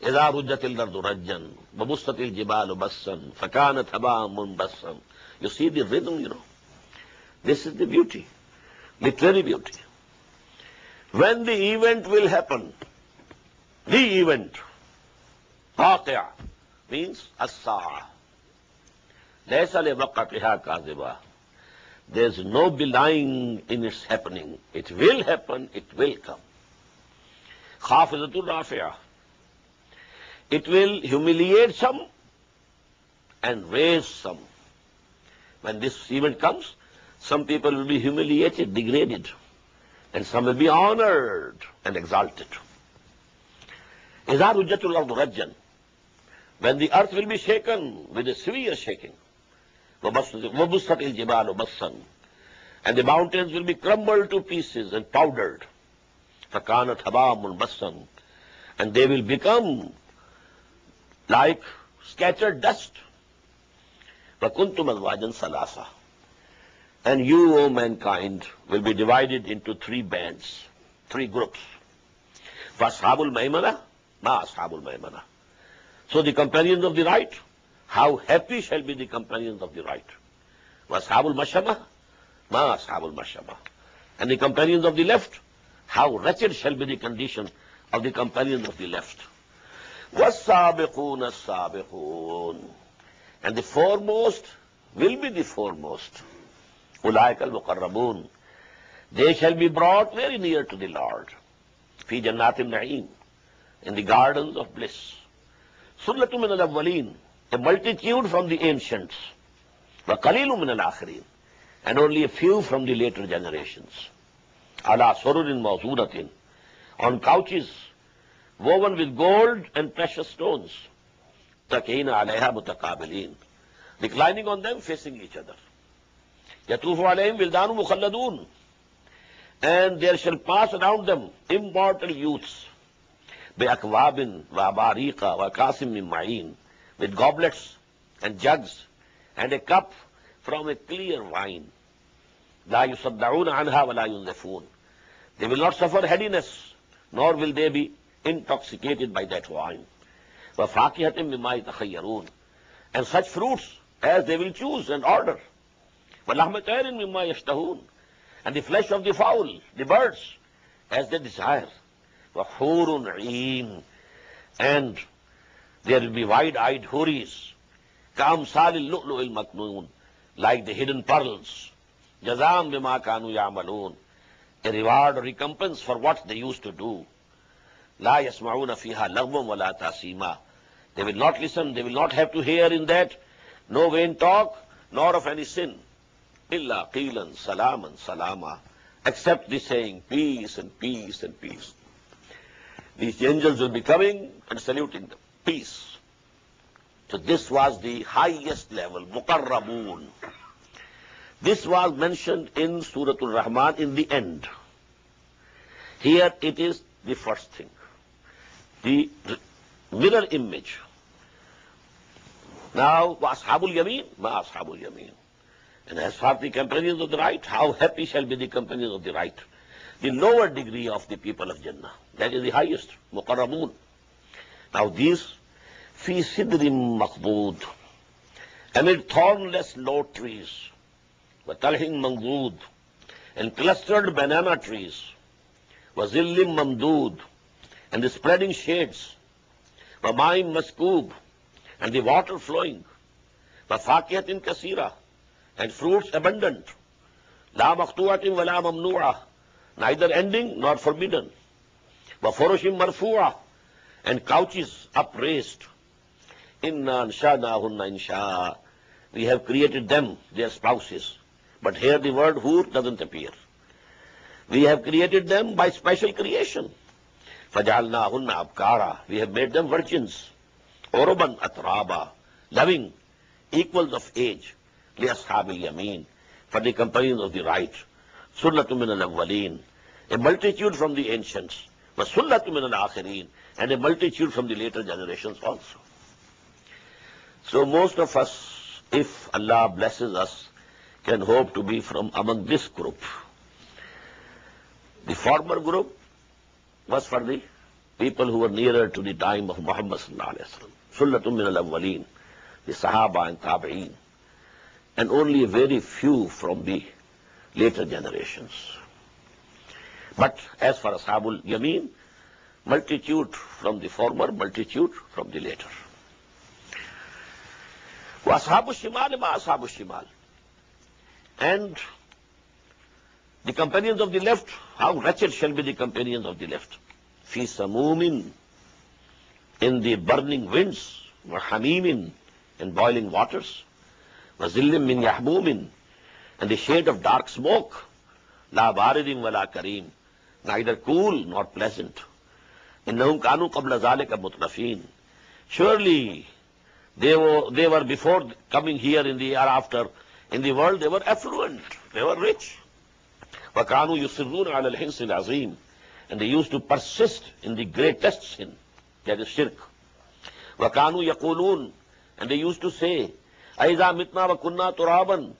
إِذَا رُجَّتِ الْأَرْضُ رَجًّا وَبُسَّتِ الْجِبَالُ بَسًّا فَكَانَتْ هَبَاءً مُنبَثًّا. You see the rhythm, This is the beauty, literary beauty. When the event will happen, the event, Waqi'ah, means as-sa'a. لَيْسَ لِوَقْعَتِهَا كَاذِبَةٌ, there's no belying in its happening. It will happen, it will come. خَافِضَةٌ رَافِعَةٌ, it will humiliate some and raise some. When this event comes, some people will be humiliated, degraded, and some will be honored and exalted. إِذَا رُجَّتُ الْأَرْضُ رَجًّا, when the earth will be shaken with a severe shaking. وَبُسَّتِ الْجِبَالُ بَسًّا, and the mountains will be crumbled to pieces and powdered. فَكَانَتْ هَبَاءً مُنبَثًّا, and they will become like scattered dust. وَكُنْتُمْ أَزْوَاجًا ثَلَاثًا, and you, O mankind, will be divided into three bands, three groups. فَأَصْحَابُ الْمَيْمَنَةِ مَا أَصْحَابُ الْمَيْمَنَةِ, so the companions of the right, how happy shall be the companions of the right. وَأَصْحَابُ الْمَشْأَمَةِ مَا أَصْحَابُ الْمَشْأَمَةِ, and the companions of the left, how wretched shall be the condition of the companions of the left. وَالسَّابِقُونَ السَّابِقُونَ, and the foremost will be the foremost. أُولَٰئِكَ الْمُقَرَّبُونَ, they shall be brought very near to the Lord. فِي جَنَّاتِ النَّعِيمِ, in the gardens of bliss. سُلَّةٌ مِّنَ الْأَوَّلِينَ, a multitude from the ancients. وَقَلِيلٌ مِّنَ الْآخِرِينَ, and only a few from the later generations. عَلَى سُرُرٍ مَوْضُونَةٍ, on couches woven with gold and precious stones. مُتَّكِئِينَ عَلَيْهَا مُتَقَابِلِينَ, reclining on them facing each other. يَطُوفُ عَلَيْهِمْ وِلْدَانٌ مُخَلَّدُونَ, and there shall pass around them immortal youths. بِأَكْوَابٍ وَأَبَارِيقَ وَكَاسٍ مِّن مَّعِينٍ, with goblets and jugs and a cup from a clear wine. لَا يُصَدَّعُونَ عَنْهَا وَلَا يُنزَفُونَ, they will not suffer headiness, nor will they be intoxicated by that wine. وَفَاكِهَةٍ مِّمَّا يَتَخَيَّرُونَ, and such fruits as they will choose and order. وَلَحْمَ طَيْرٍ مِّمَّا يَشْتَهُونَ, and the flesh of the fowl, the birds, as they desire. وَحُورٌ عِينٌ, and there will be wide-eyed houris. كَأَمْثَالِ اللُّؤْلُؤِ الْمَكْنُونِ, like the hidden pearls. جَزَاءً بِمَا كَانُوا يَعْمَلُونَ, a reward or recompense for what they used to do. لَا يَسْمَعُونَ فِيهَا لَغْوًا وَلَا تَأْثِيمًا, They will not listen, they will not have to hear in that no vain talk, nor of any sin. Illa qilan salaman salama, except the saying peace and peace and peace. These angels will be coming and saluting them. Peace. So this was the highest level, muqarrabun. This was mentioned in Surah Al-Rahman in the end. Here it is the first thing. The mirror image. Now, Ashabul Yameen, Ma Ashabul Yameen. And as for the companions of the right, how happy shall be the companions of the right. The lower degree of the people of Jannah. That is the highest, Muqarrabun. Now these, Fi Sidrim Maqbood, amid thornless low trees, Watalhin Mangdood, and clustered banana trees, Wazillim Mamdood, and the spreading shades, Wamaim Maskoob, and the water flowing, Wafakiyatin Kasira, and fruits abundant, La Maqtuatin Wala Mamnu'ah, neither ending nor forbidden, Wafurushim Marfu'ah, and couches upraised, Inna ansha'nahunna insha'a, we have created them, their spouses. But here the word hur doesn't appear. We have created them by special creation. Fajalnahunna abkara, we have made them virgins. Oroban atraba, loving, equals of age. Li ashabil yameen, for the companions of the right. Sullatu min al-awwaleen, a multitude from the ancients. Wa sullatu min al-akhirin, and a multitude from the later generations also. So most of us, if Allah blesses us, can hope to be from among this group. The former group was for the people who were nearer to the time of Muhammad sallallahu alaihi wasallam. Sullatum min al-awwaleen, the Sahaba and Tabi'een, and only a very few from the later generations. But as for Ashabul Yameen, multitude from the former, multitude from the later. وَأَصْحَابُ الشِّمَالِ مَا أَصْحَابُ الشِّمَالِ, and the companions of the left, how wretched shall be the companions of the left. فِي سَمُومٍ, in the burning winds, وَحَمِيمٍ, in boiling waters, وَزِلٍّ مِّن يَحْمُومٍ, and the shade of dark smoke, لَا بَارِدٍ وَلَا كَرِيمٍ, neither cool nor pleasant. إِنَّهُمْ كَانُوا قَبْلَ ذَلِكَ مُتْرَفِينَ, surely they were before coming here in the hereafter, in the world they were affluent, they were rich. وَكَانُوا يُصِرُّونَ عَلَى الْحِنْسِ الْعَظِيمِ, and they used to persist in the greatest sin, that is shirk. وَكَانُوا يَقُولُونَ, and they used to say, أَإِذَا مِتْنَا وَكُنَّا تُرَابًا,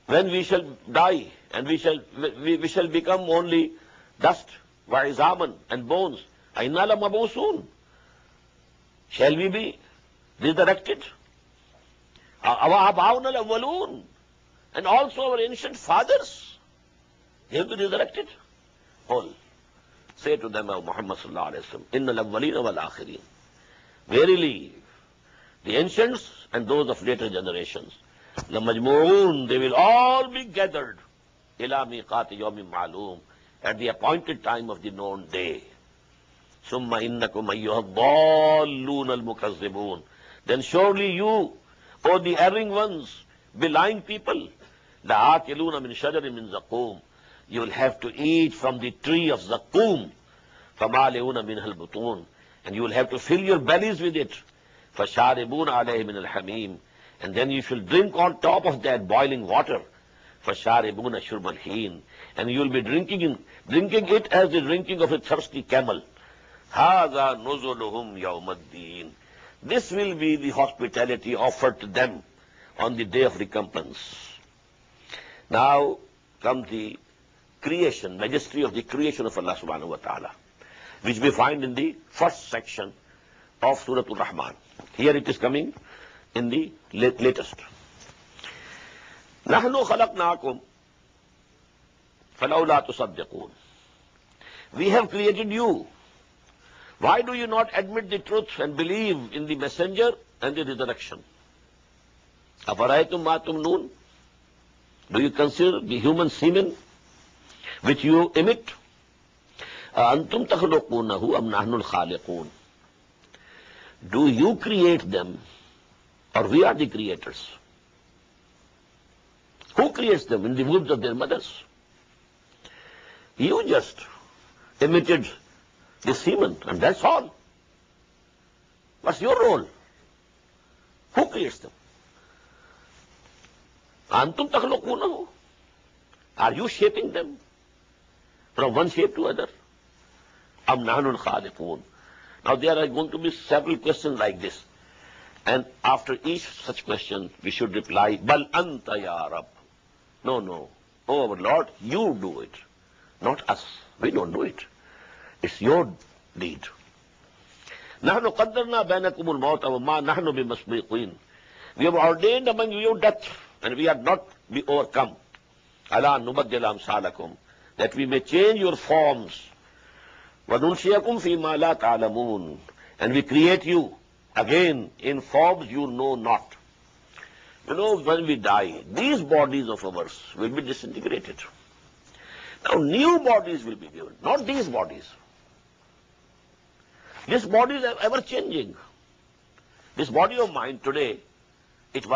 when we shall die and we shall become only dust, وَعِزَامًا, and bones, أَإِنَّا لَمَبْعُوثُونَ, shall we be resurrected? أَوَآبَاؤُنَا الْأَوَّلُونَ, and also our ancient fathers, they have been resurrected. All. Say to them, O Muhammad sallallahu alayhi wa sallam, إِنَّ الْأَوَّلِينَ وَالْآخِرِينَ, verily, the ancients and those of later generations, لَمَجْمُعُونَ, they will all be gathered, إِلَى مِيقَاتِ يَوْمٍ مَعْلُومٍ, at the appointed time of the known day. ثُمَّ إِنَّكُمْ أَيُّهَا الضَّالُّونَ الْمُكَذِّبُونَ, then surely you, O the erring ones, belying people, لَآكِلُونَ مِنْ شَجَرٍ مِنْ زَقُومٍ, you will have to eat from the tree of Zaqqum, فَمَالِئُونَ مِنْهَا الْبُطُونَ, and you will have to fill your bellies with it. فَشَارِبُونَ عَلَيْهِ مِنَ الْحَمِيمِ, and then you shall drink on top of that boiling water. فَشَارِبُونَ شُرْبَ الْحِينَ, and you will be drinking it as the drinking of a thirsty camel. هَذَا نُزُلُهُمْ يَوْمَ الدِّينِ, this will be the hospitality offered to them on the day of recompense. Now comes the creation, majesty of the creation of Allah subhanahu wa ta'ala, which we find in the first section of Surah Al-Rahman. Here it is coming in the latest. نَحْنُ خَلَقْنَاكُمْ فَلَوْلَا تُصَدِّقُونَ, we have created you. Why do you not admit the truth and believe in the messenger and the resurrection? أَفَرَأَيْتُمْ مَا تُمْنُونَ, do you consider the human semen which you emit? أَأَنْتُمْ تَخْلُقُونَهُ أَمْ نَحْنُ الْخَالِقُونَ, Do you create them, or we are the creators? Who creates them in the wombs of their mothers? You just emitted the semen, and that's all. What's your role? Who creates them? Antum takhluqunahu. Are you shaping them from one shape to other? Am nahnul khaliqun. Now there are going to be several questions like this. And after each such question, we should reply, Bal anta ya Rab. No, no. Oh, our Lord, you do it. Not us. We don't do it. It's your deed. نحن قدرنا بينكم الموت وما نحن بمسبوقين. We have ordained among you death, and we are not be overcome. ألا نبدل أمثالكم, that we may change your forms. وَنُنْشِيَكُمْ فِي مَا لَا تَعْلَمُونَ, and we create you again in forms you know not. You know, when we die, these bodies of ours will be disintegrated. Now new bodies will be given, not these bodies. This body is ever changing. This body of mine today, it's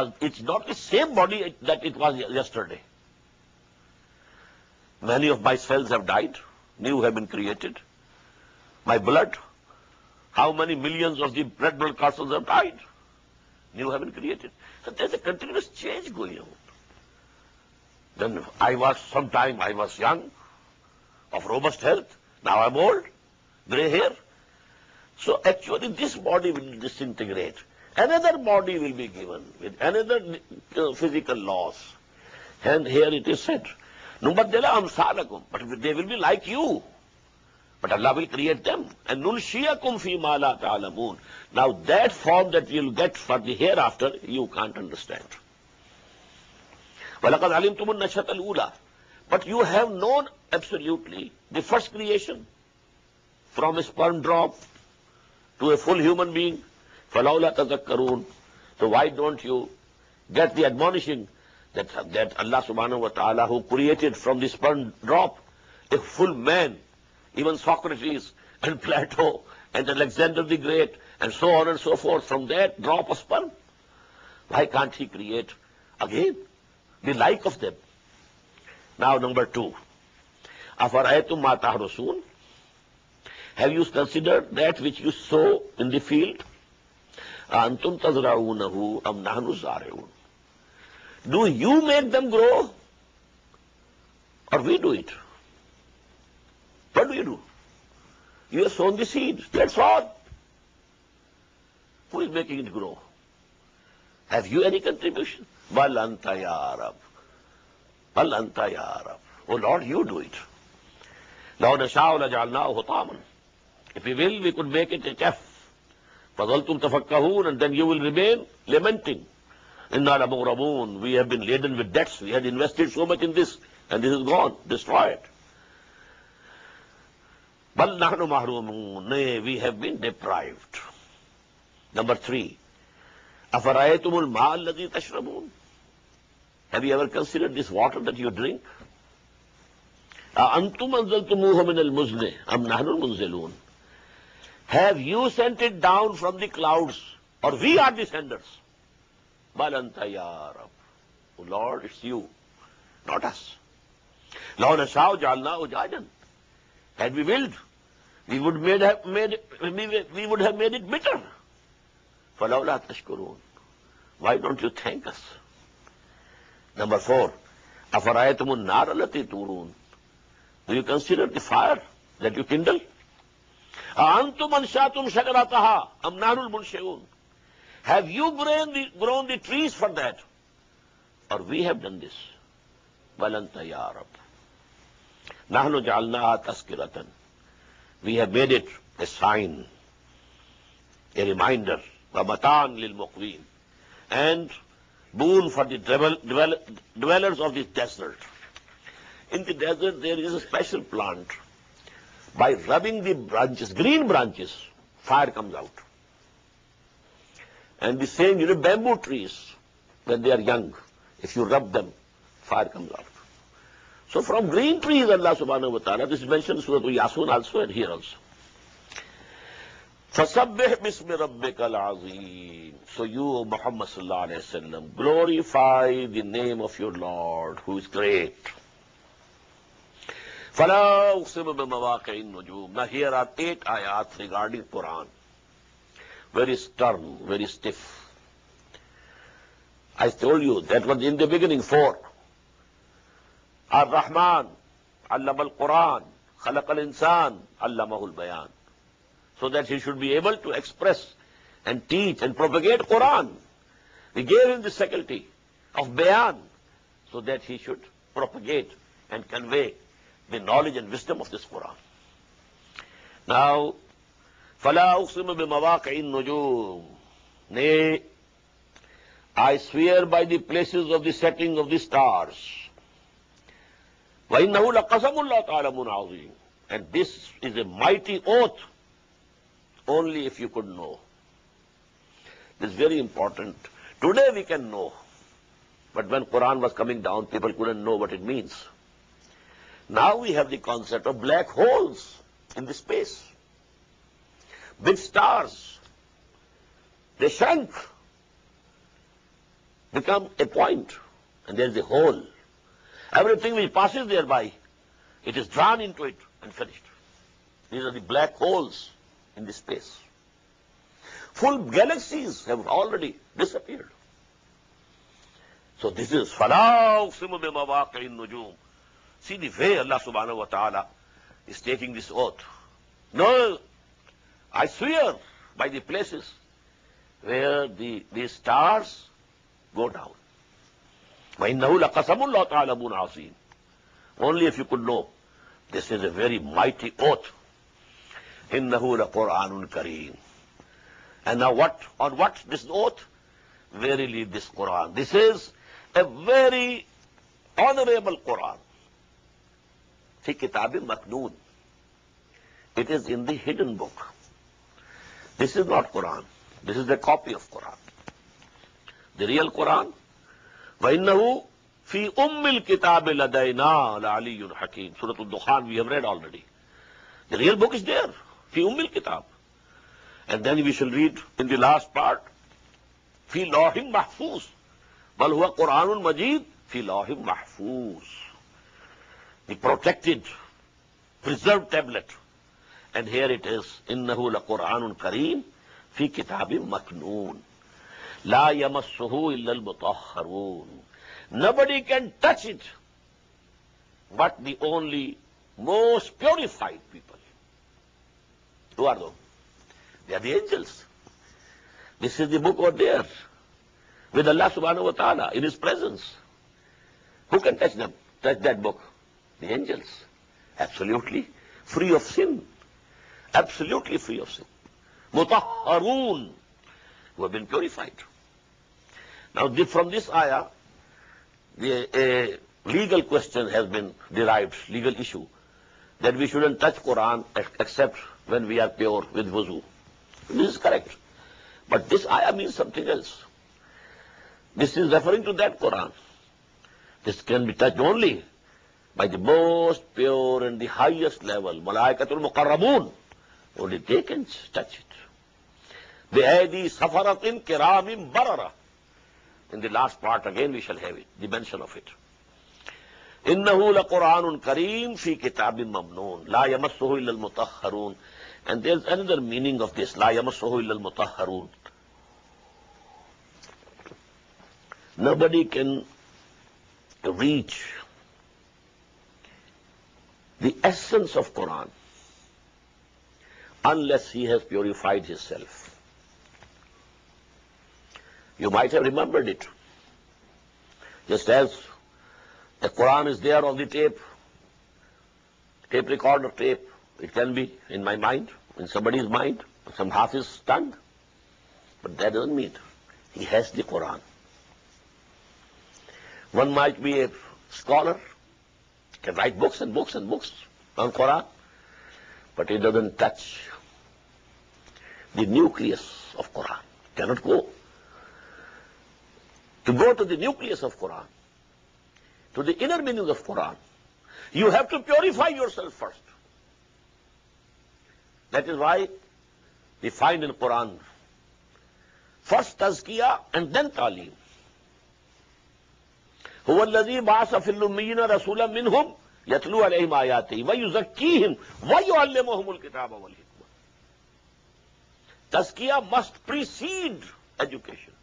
not the same body that it was yesterday. Many of my cells have died, new have been created. My blood, how many millions of the red blood corpuscles have died, new have been created. So there's a continuous change going on. Then sometime I was young, of robust health, now I'm old, grey hair. So actually this body will disintegrate. Another body will be given with another physical laws. And here it is said, Nubaddila amsalakum, but they will be like you. But Allah will create them. And nulshiyakum fi ma la ta'lamun. Now that form that you'll get for the hereafter, you can't understand. وَلَقَدْ عَلِمْتُمُ النَّشْأَةَ الْأُولَى. But you have known absolutely the first creation, from a sperm drop to a full human being. فَلَوْلَا تَذَكَّرُونَ. So why don't you get the admonishing that Allah subhanahu wa ta'ala, who created from the sperm drop a full man, even Socrates and Plato and Alexander the Great and so on and so forth, from that drop of sperm, why can't he create again the like of them? Now number 2, أَفَرَأَيْتُمْ مَا تَحْرُثُونَ. Have you considered that which you sow in the field? أَأَنْتُمْ تَزْرَعُونَهُ أَمْ نَحْنُ الزَّارِعُونَ. Do you make them grow, or we do it? What do you do? You have sown the seed, that's all. Who is making it grow? Have you any contribution? بَلْ أَنْتَ يَا رَبْ. بَلْ أَنْتَ يَا رَبْ. Oh Lord, you do it. لَوْ نَشَاءُ لَجَعَلْنَاهُ حُطَامًا. If we will, we could make it a chaff. فَظَلْتُمْ تَفَكَّهُونَ. And then you will remain lamenting. إِنَّا لَمُغْرَمُونَ. We have been laden with debts. We had invested so much in this, and this is gone, destroyed. بَلْ نَحْنُ مَحْرُومُونَ. Nay, we have been deprived. Number 3, أَفَرَأَيْتُمُ الْمَاءَ الَّذِي تَشْرَبُونَ. Have you ever considered this water that you drink? أَأَنْتُمْ أَنزَلْتُمُوهُ مِنَ الْمُزْنِ أَمْ نَحْنُ الْمُنزِلُونَ. Have you sent it down from the clouds, or we are the senders? بَلْ أَنْتَ يَا رَبْ. Oh Lord, it's you, not us. لَوْ نَشَاءُ جَعَلْنَاهُ جَاجًا. Had we willed, we would have made it bitter. فَلَوْلَا تَشْكُرُونَ. Why don't you thank us? Number 4, أَفَرَأَيْتُمُ النَّارَ الَّتِي تُورُونَ. Do you consider the fire that you kindle? أَأَنْتُمْ أَنْشَأْتُمْ شَجَرَتَهَا أَمْ نَحْنُ الْمُنشِئُونَ. Have you grown the trees for that, or we have done this? بَلْ أَنْتَ يَا رَبْ. نَحْنُ جَعَلْنَاهَا تَذْكِرَةً. We have made it a sign, a reminder, وَمَتَاعًا لِلْمُقْوِينَ, and boon for the dwellers of this desert. In the desert there is a special plant. By rubbing the branches, green branches, fire comes out. And the same, bamboo trees, when they are young, if you rub them, fire comes out. So from green trees, Allah subhanahu wa ta'ala, this is mentioned in Surah Yasin also and here also. فَسَبِّحْ بِاسْمِ رَبِّكَ الْعَظِيمِ. So you, Muhammad sallallahu alayhi wa sallam, glorify the name of your Lord, who is great. فَلَا أُقْسِمُ بِمَوَاقِعِ النُّجُومِ. Now here are 8 ayats regarding Quran. Very stern, very stiff. I told you that was in the beginning 4. Ar-Rahman, Allama al-Quran, Khalaq al-Insan, Allamahu al-Bayan. So that he should be able to express and teach and propagate Quran. We gave him the faculty of Bayan so that he should propagate and convey the knowledge and wisdom of this Quran. Now, فَلَا أُقْسِمُ بِمَوَاقِعِ النُّجُومِ. Nay, I swear by the places of the setting of the stars. وَإِنَّهُ لَقَسَمٌ لَا تَعْلَمُونَ عَظِيمٌ. And this is a mighty oath, only if you could know. This is very important. Today we can know. But when Quran was coming down, people couldn't know what it means. Now we have the concept of black holes in the space. Big stars. They shrunk, become a point, and there is a hole. Everything which passes thereby, it is drawn into it and finished. These are the black holes in the space. Full galaxies have already disappeared. So this is فَلَا أُقْسِمُ بِمَوَاقِعِ النُّجُومِ. See the way Allah subhanahu wa ta'ala is taking this oath. No, I swear by the places where the stars go down. وَإِنَّهُ لَقَسَمٌ لَا تَعْلَمُونَ عَظِيمٌ. Only if you could know. This is a very mighty oath. إِنَّهُ لَقُرْآنٌ كَرِيمٌ. And now on what this oath? Verily this Quran. This is a very honorable Quran. في كتاب مكنون. It is in the hidden book. This is not Quran. This is a copy of Quran. The real Quran, وَإِنَّهُ فِي أُمِّ الْكِتَابِ لَدَيْنَا لَعَلِيٌّ حَكِيمٌ. Surah Al-Dukhan we have read already. The real book is there, فِي أُمِّ الْكِتَابِ. And then we shall read in the last part, فِي لَوْحٍ مَحْفُوظٍ. بَلْ هُوَ قُرْآنٌ مَجِيدٌ فِي لَوْحٍ مَحْفُوظٍ. The protected, preserved tablet. And here it is, إِنَّهُ لَقُرْآنٌ كَرِيمٌ فِي كِتَابٍ مَكْنُونٍ لَا يَمَسُّهُ إِلَّا الْمُطَهَّرُونَ. Nobody can touch it but the only most purified people. Who are those? They are the angels. This is the book over there with Allah subhanahu wa ta'ala in His presence. Who can touch them? Touch that book? The angels. Absolutely free of sin. Absolutely free of sin. Mutahharun, who have been purified. Now from this ayah, a legal question has been derived, legal issue, that we shouldn't touch Quran except when we are pure with wuzu. This is correct. But this ayah means something else. This is referring to that Quran. This can be touched only by the most pure and the highest level, Malaikatul Muqarrabun. Only they can touch it. بِأَيْدِي سَفَرَةٍ كِرَامٍ بَرَرَةٍ. In the last part again we shall have it, the mention of it. إِنَّهُ لَقُرْآنٌ كَرِيمٌ فِي كِتَابٍ مَمْنُونٍ لَا يَمَسُّهُ إِلَّا الْمُطَهَّرُونَ. And there's another meaning of this, لَا يَمَسُّهُ إِلَّا الْمُطَهَّرُونَ. Nobody can reach the essence of Quran unless he has purified himself. You might have remembered it. Just as the Quran is there on the tape recorder tape, it can be in my mind, in somebody's mind, some half his tongue. But that doesn't mean he has the Quran. One might be a scholar, can write books and books and books on Quran, but it doesn't touch the nucleus of Quran. Cannot go. To go to the nucleus of Quran, to the inner meaning of Quran, you have to purify yourself first. That is why we find in Quran, first tazkiyah and then ta'lim. هو الذي بعث في الأميين رسولا منهم يتلو عليهم آياته ويزكيهم ويعلمهم الكتاب والحكمة. Tazkiyah must precede education.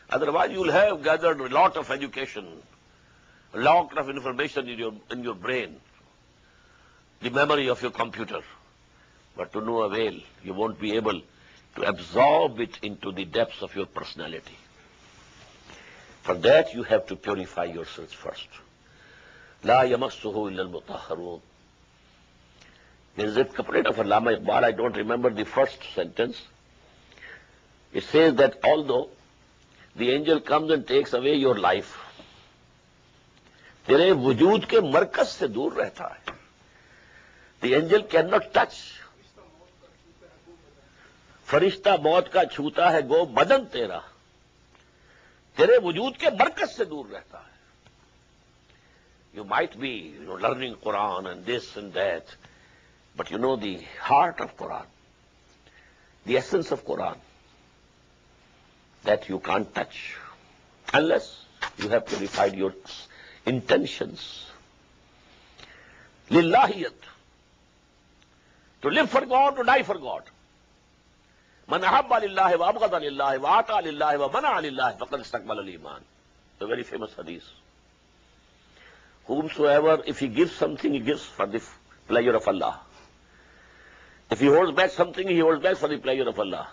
Otherwise you will have gathered a lot of education, a lot of information in your brain, the memory of your computer, but to no avail. You won't be able to absorb it into the depths of your personality. For that you have to purify yourselves first. لا يمسه إلا المطهرون. There is a couplet of Allama Iqbal, I don't remember the first sentence. It says that although the angel comes and takes away your life, तेरे वजूद के मरकज से दूर रहता है. The angel cannot touch. फरिश्ता मौत का छूता है गो बदन तेरा, तेरे वजूद के मरकज से दूर रहता है. You might be, learning Quran and this and that, but the heart of Quran, the essence of Quran, that you can't touch unless you have purified your intentions. Lillahiyat, to live for God, to die for God. Man ahabba lillahi wa abghada lillahi wa ata lillahi wa mana lillahi faqad istakmala al-iman. A very famous hadith. Whomsoever, if he gives something, he gives for the pleasure of Allah. If he holds back something, he holds back for the pleasure of Allah.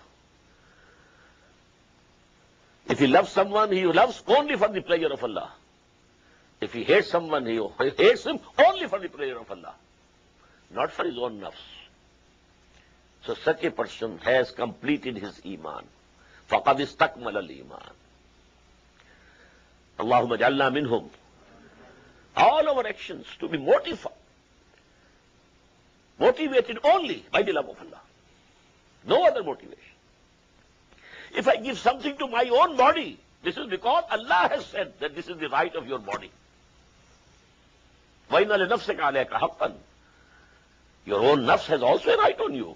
If he loves someone, he loves only for the pleasure of Allah. If he hates someone, he hates him only for the pleasure of Allah, not for his own nafs. So such a person has completed his iman. فَقَدْ اسْتَكْمَلَ الْإِيمَانِ. Allahumma ja'alna minhum. All our actions to be motivated only by the love of Allah. No other motivation. If I give something to my own body, this is because Allah has said that this is the right of your body. وَإِنَّ لِنَفْسِكَ عَلَيْكَ حَقًّا. Your own nafs has also a right on you.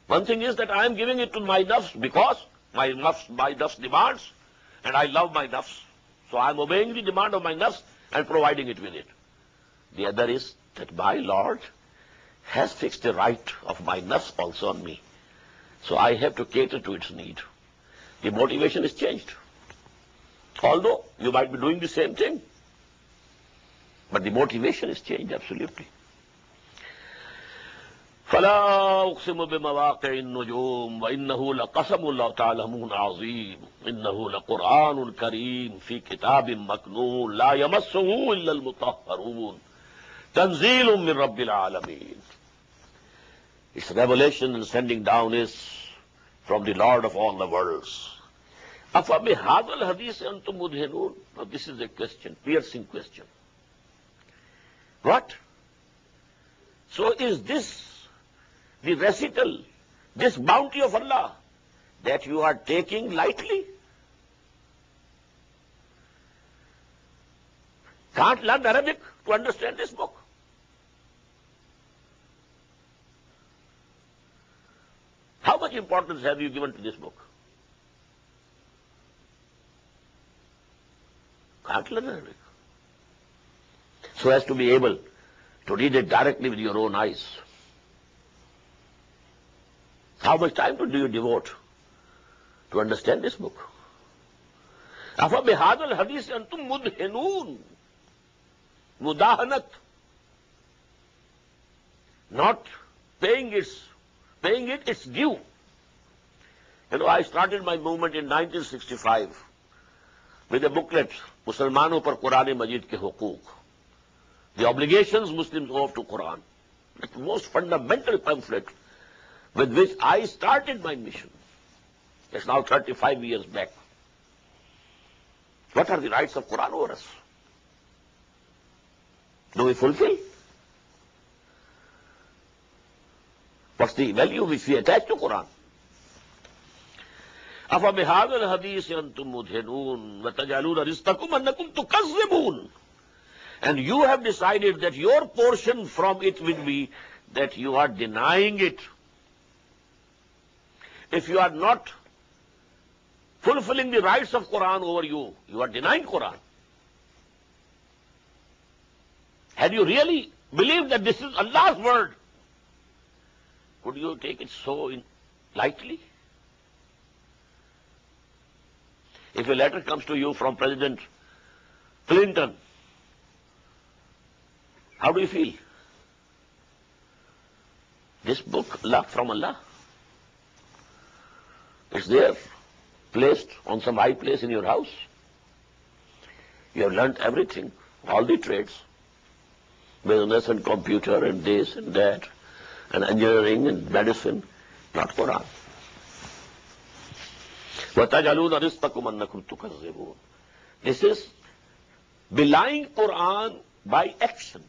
One thing is that I am giving it to my nafs because my nafs demands, and I love my nafs. So I am obeying the demand of my nafs and providing it with it. The other is that my Lord has fixed the right of my nafs also on me. So I have to cater to its need. The motivation is changed. Although you might be doing the same thing, but the motivation is changed absolutely. فلا أقسم بمواقع النجوم وإنه لقسم الله تعالى عظيم إنه لقرآن كريم في كتاب مكنون لا يمسه إلا المطهرون تنزيل من رب العالمين. Its revelation and sending down is from the Lord of all the worlds. أفبهذا الحديث أنتم مدهنون. Now this is a question, piercing question. What? So is this the recital, this bounty of Allah, that you are taking lightly? Can't learn Arabic to understand this book. How much importance have you given to this book? Can't learn Arabic. So as to be able to read it directly with your own eyes. How much time do you devote to understand this book? أَفَبِهَذَا الْحَدِيثِ أَنْتُمْ مُدْهِنُونَ. Mudahanat. Not paying it its due. I started my movement in 1965 with a booklet, Musalmanon par Quran Majid ke Huquq. The obligations Muslims owe to Quran. It's the most fundamental pamphlet with which I started my mission. It's now 35 years back. What are the rights of Quran over us? Do we fulfill? What's the value which we attach to Quran? أَفَبِهَذَا الْحَدِيثِ أَنْتُمْ مُدْهِنُونَ وَتَجْعَلُونَ رِزْقَكُمْ أَنَّكُمْ تُكَذِّبُونَ. And you have decided that your portion from it will be that you are denying it. if you are not fulfilling the rights of Quran over you, you are denying Quran. Had you really believed that this is Allah's word, would you take it so lightly? If a letter comes to you from President Clinton, how do you feel? This book, from Allah, it's there, placed on some high place in your house. You have learnt everything, all the trades, business and computer and this and that, and engineering and medicine, not Quran. وَتَجْعَلُونَ رِزْقَكُمْ أَنَّكُمْ تُكَذِّبُونَ. This is belying Quran by action.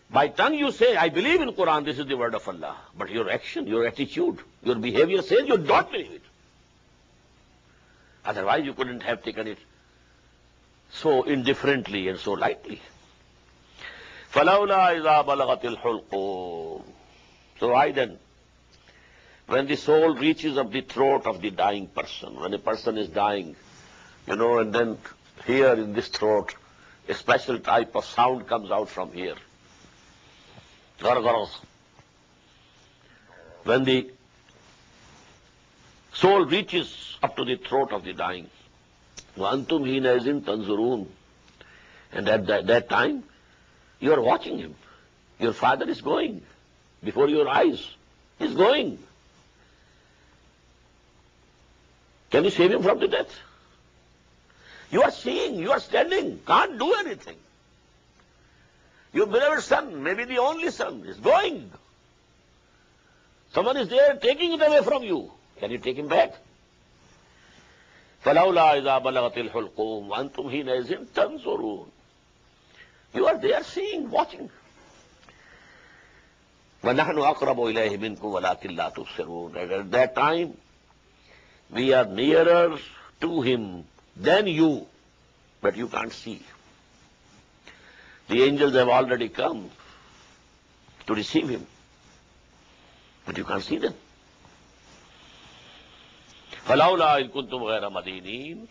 By tongue you say, I believe in Quran, this is the word of Allah. But your action, your attitude, your behavior says you don't believe it. Otherwise you couldn't have taken it so indifferently and so lightly. فَلَوْلَا إِذَا بَلَغَتِ الْحُلْقُومِ. So why then, when the soul reaches up the throat of the dying person, when a person is dying, and then here in this throat, a special type of sound comes out from here. Gargaras. When the soul reaches up to the throat of the dying, وَأَنْتُمْ حِينَئِذٍ تَنْظُرُونَ. And at that time, you are watching him. Your father is going before your eyes. He's going. Can you save him from the death? You are seeing, you are standing, can't do anything. Your beloved son, maybe the only son, is going. Someone is there taking it away from you. Can you take him back? فَلَوْلَا إِذَا بَلَغَتِ الْحُلْقُومِ وَأَنْتُمْ حِينَئِذٍ تَنْظُرُونَ. You are there seeing, watching. وَنَحْنُ أَقْرَبُ إِلَيْهِ مِنْكُمْ وَلَكِنْ لَا تُبْصِرُونَ. And at that time, we are nearer to him than you, but you can't see. The angels have already come to receive him, but you can't see them. فَلَوْلَا إِن كُنْتُمْ غَيْرَ مَدِينِينَ.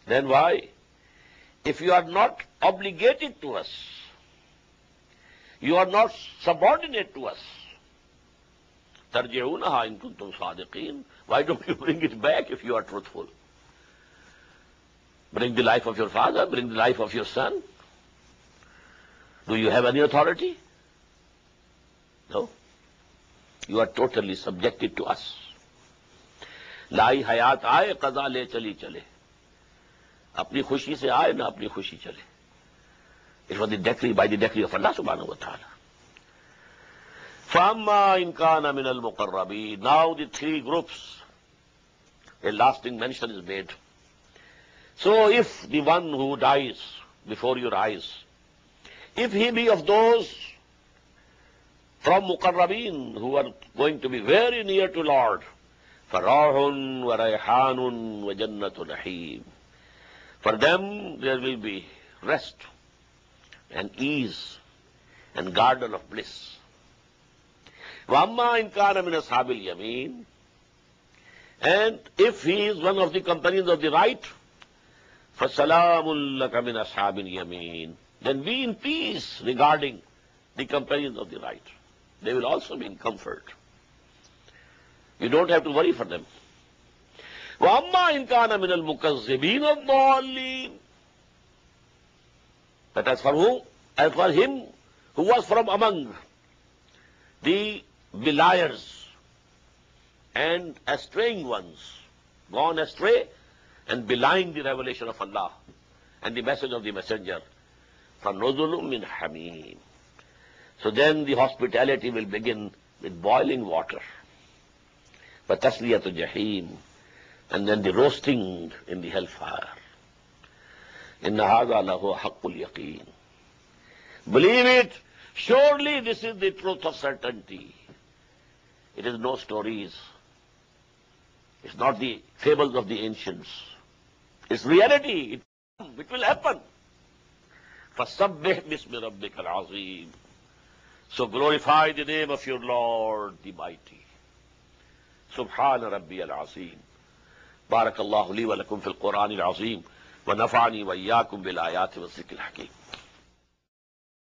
Then why? If you are not obligated to us, you are not subordinate to us, تَرْجِعُونَهَا إِن كُنْتُمْ صَادِقِينَ. Why don't you bring it back if you are truthful? Bring the life of your father, bring the life of your son. Do you have any authority? No. You are totally subjected to us. लाई हयात आए कज़ा ले चली चले. अपनी खुशी से आए ना अपनी खुशी चले. It was the decree, by the decree of Allah subhanahu wa ta'ala. فَأَمَّا إِنْ كَانَ مِنَ الْمُقَرَّبِينَ. Now the three groups, a lasting mention is made. So if the one who dies before your eyes, if he be of those from Muqarrabeen who are going to be very near to Lord, فَرَاحٌ وَرَيْحَانٌ وَجَنَّةُ نَحِيمٌ. For them there will be rest and ease and garden of bliss. وَأَمَّا إِنْ كَانَ مِنْ أَصْحَابِ الْيَمِينِ. And if he is one of the companions of the right, فَسَلَامٌ لَكَ مِنْ أَصْحَابِ الْيَمِينِ. Then be in peace regarding the companions of the right. They will also be in comfort. You don't have to worry for them. وَأَمَّا إِنْ كَانَ مِنَ الْمُكَذِّبِينَ الضَّالِّينَ. But as for who? As for him who was from among the beliers and astraying ones, gone astray and belying the revelation of Allah and the message of the messenger, فَنُزُلٌ مِّنْ حَمِيمٍ. So then the hospitality will begin with boiling water. وَتَسْلِيَةُ جَحِيمٍ. And then the roasting in the hellfire. إِنَّ هَذَا لَهُ حَقُّ الْيَقِينِ. Believe it, surely this is the truth of certainty. It is no stories. It's not the fables of the ancients. It's reality. It will happen. فَسَبِّحْ بِاسْمِ رَبِّكَ الْعَظِيمِ. So glorify the name of your Lord, the Mighty. سبحان ربي العظيم. بارك الله لي ولكم في القرآن العظيم ونفعني وإياكم بالآيات والذكر الحكيم.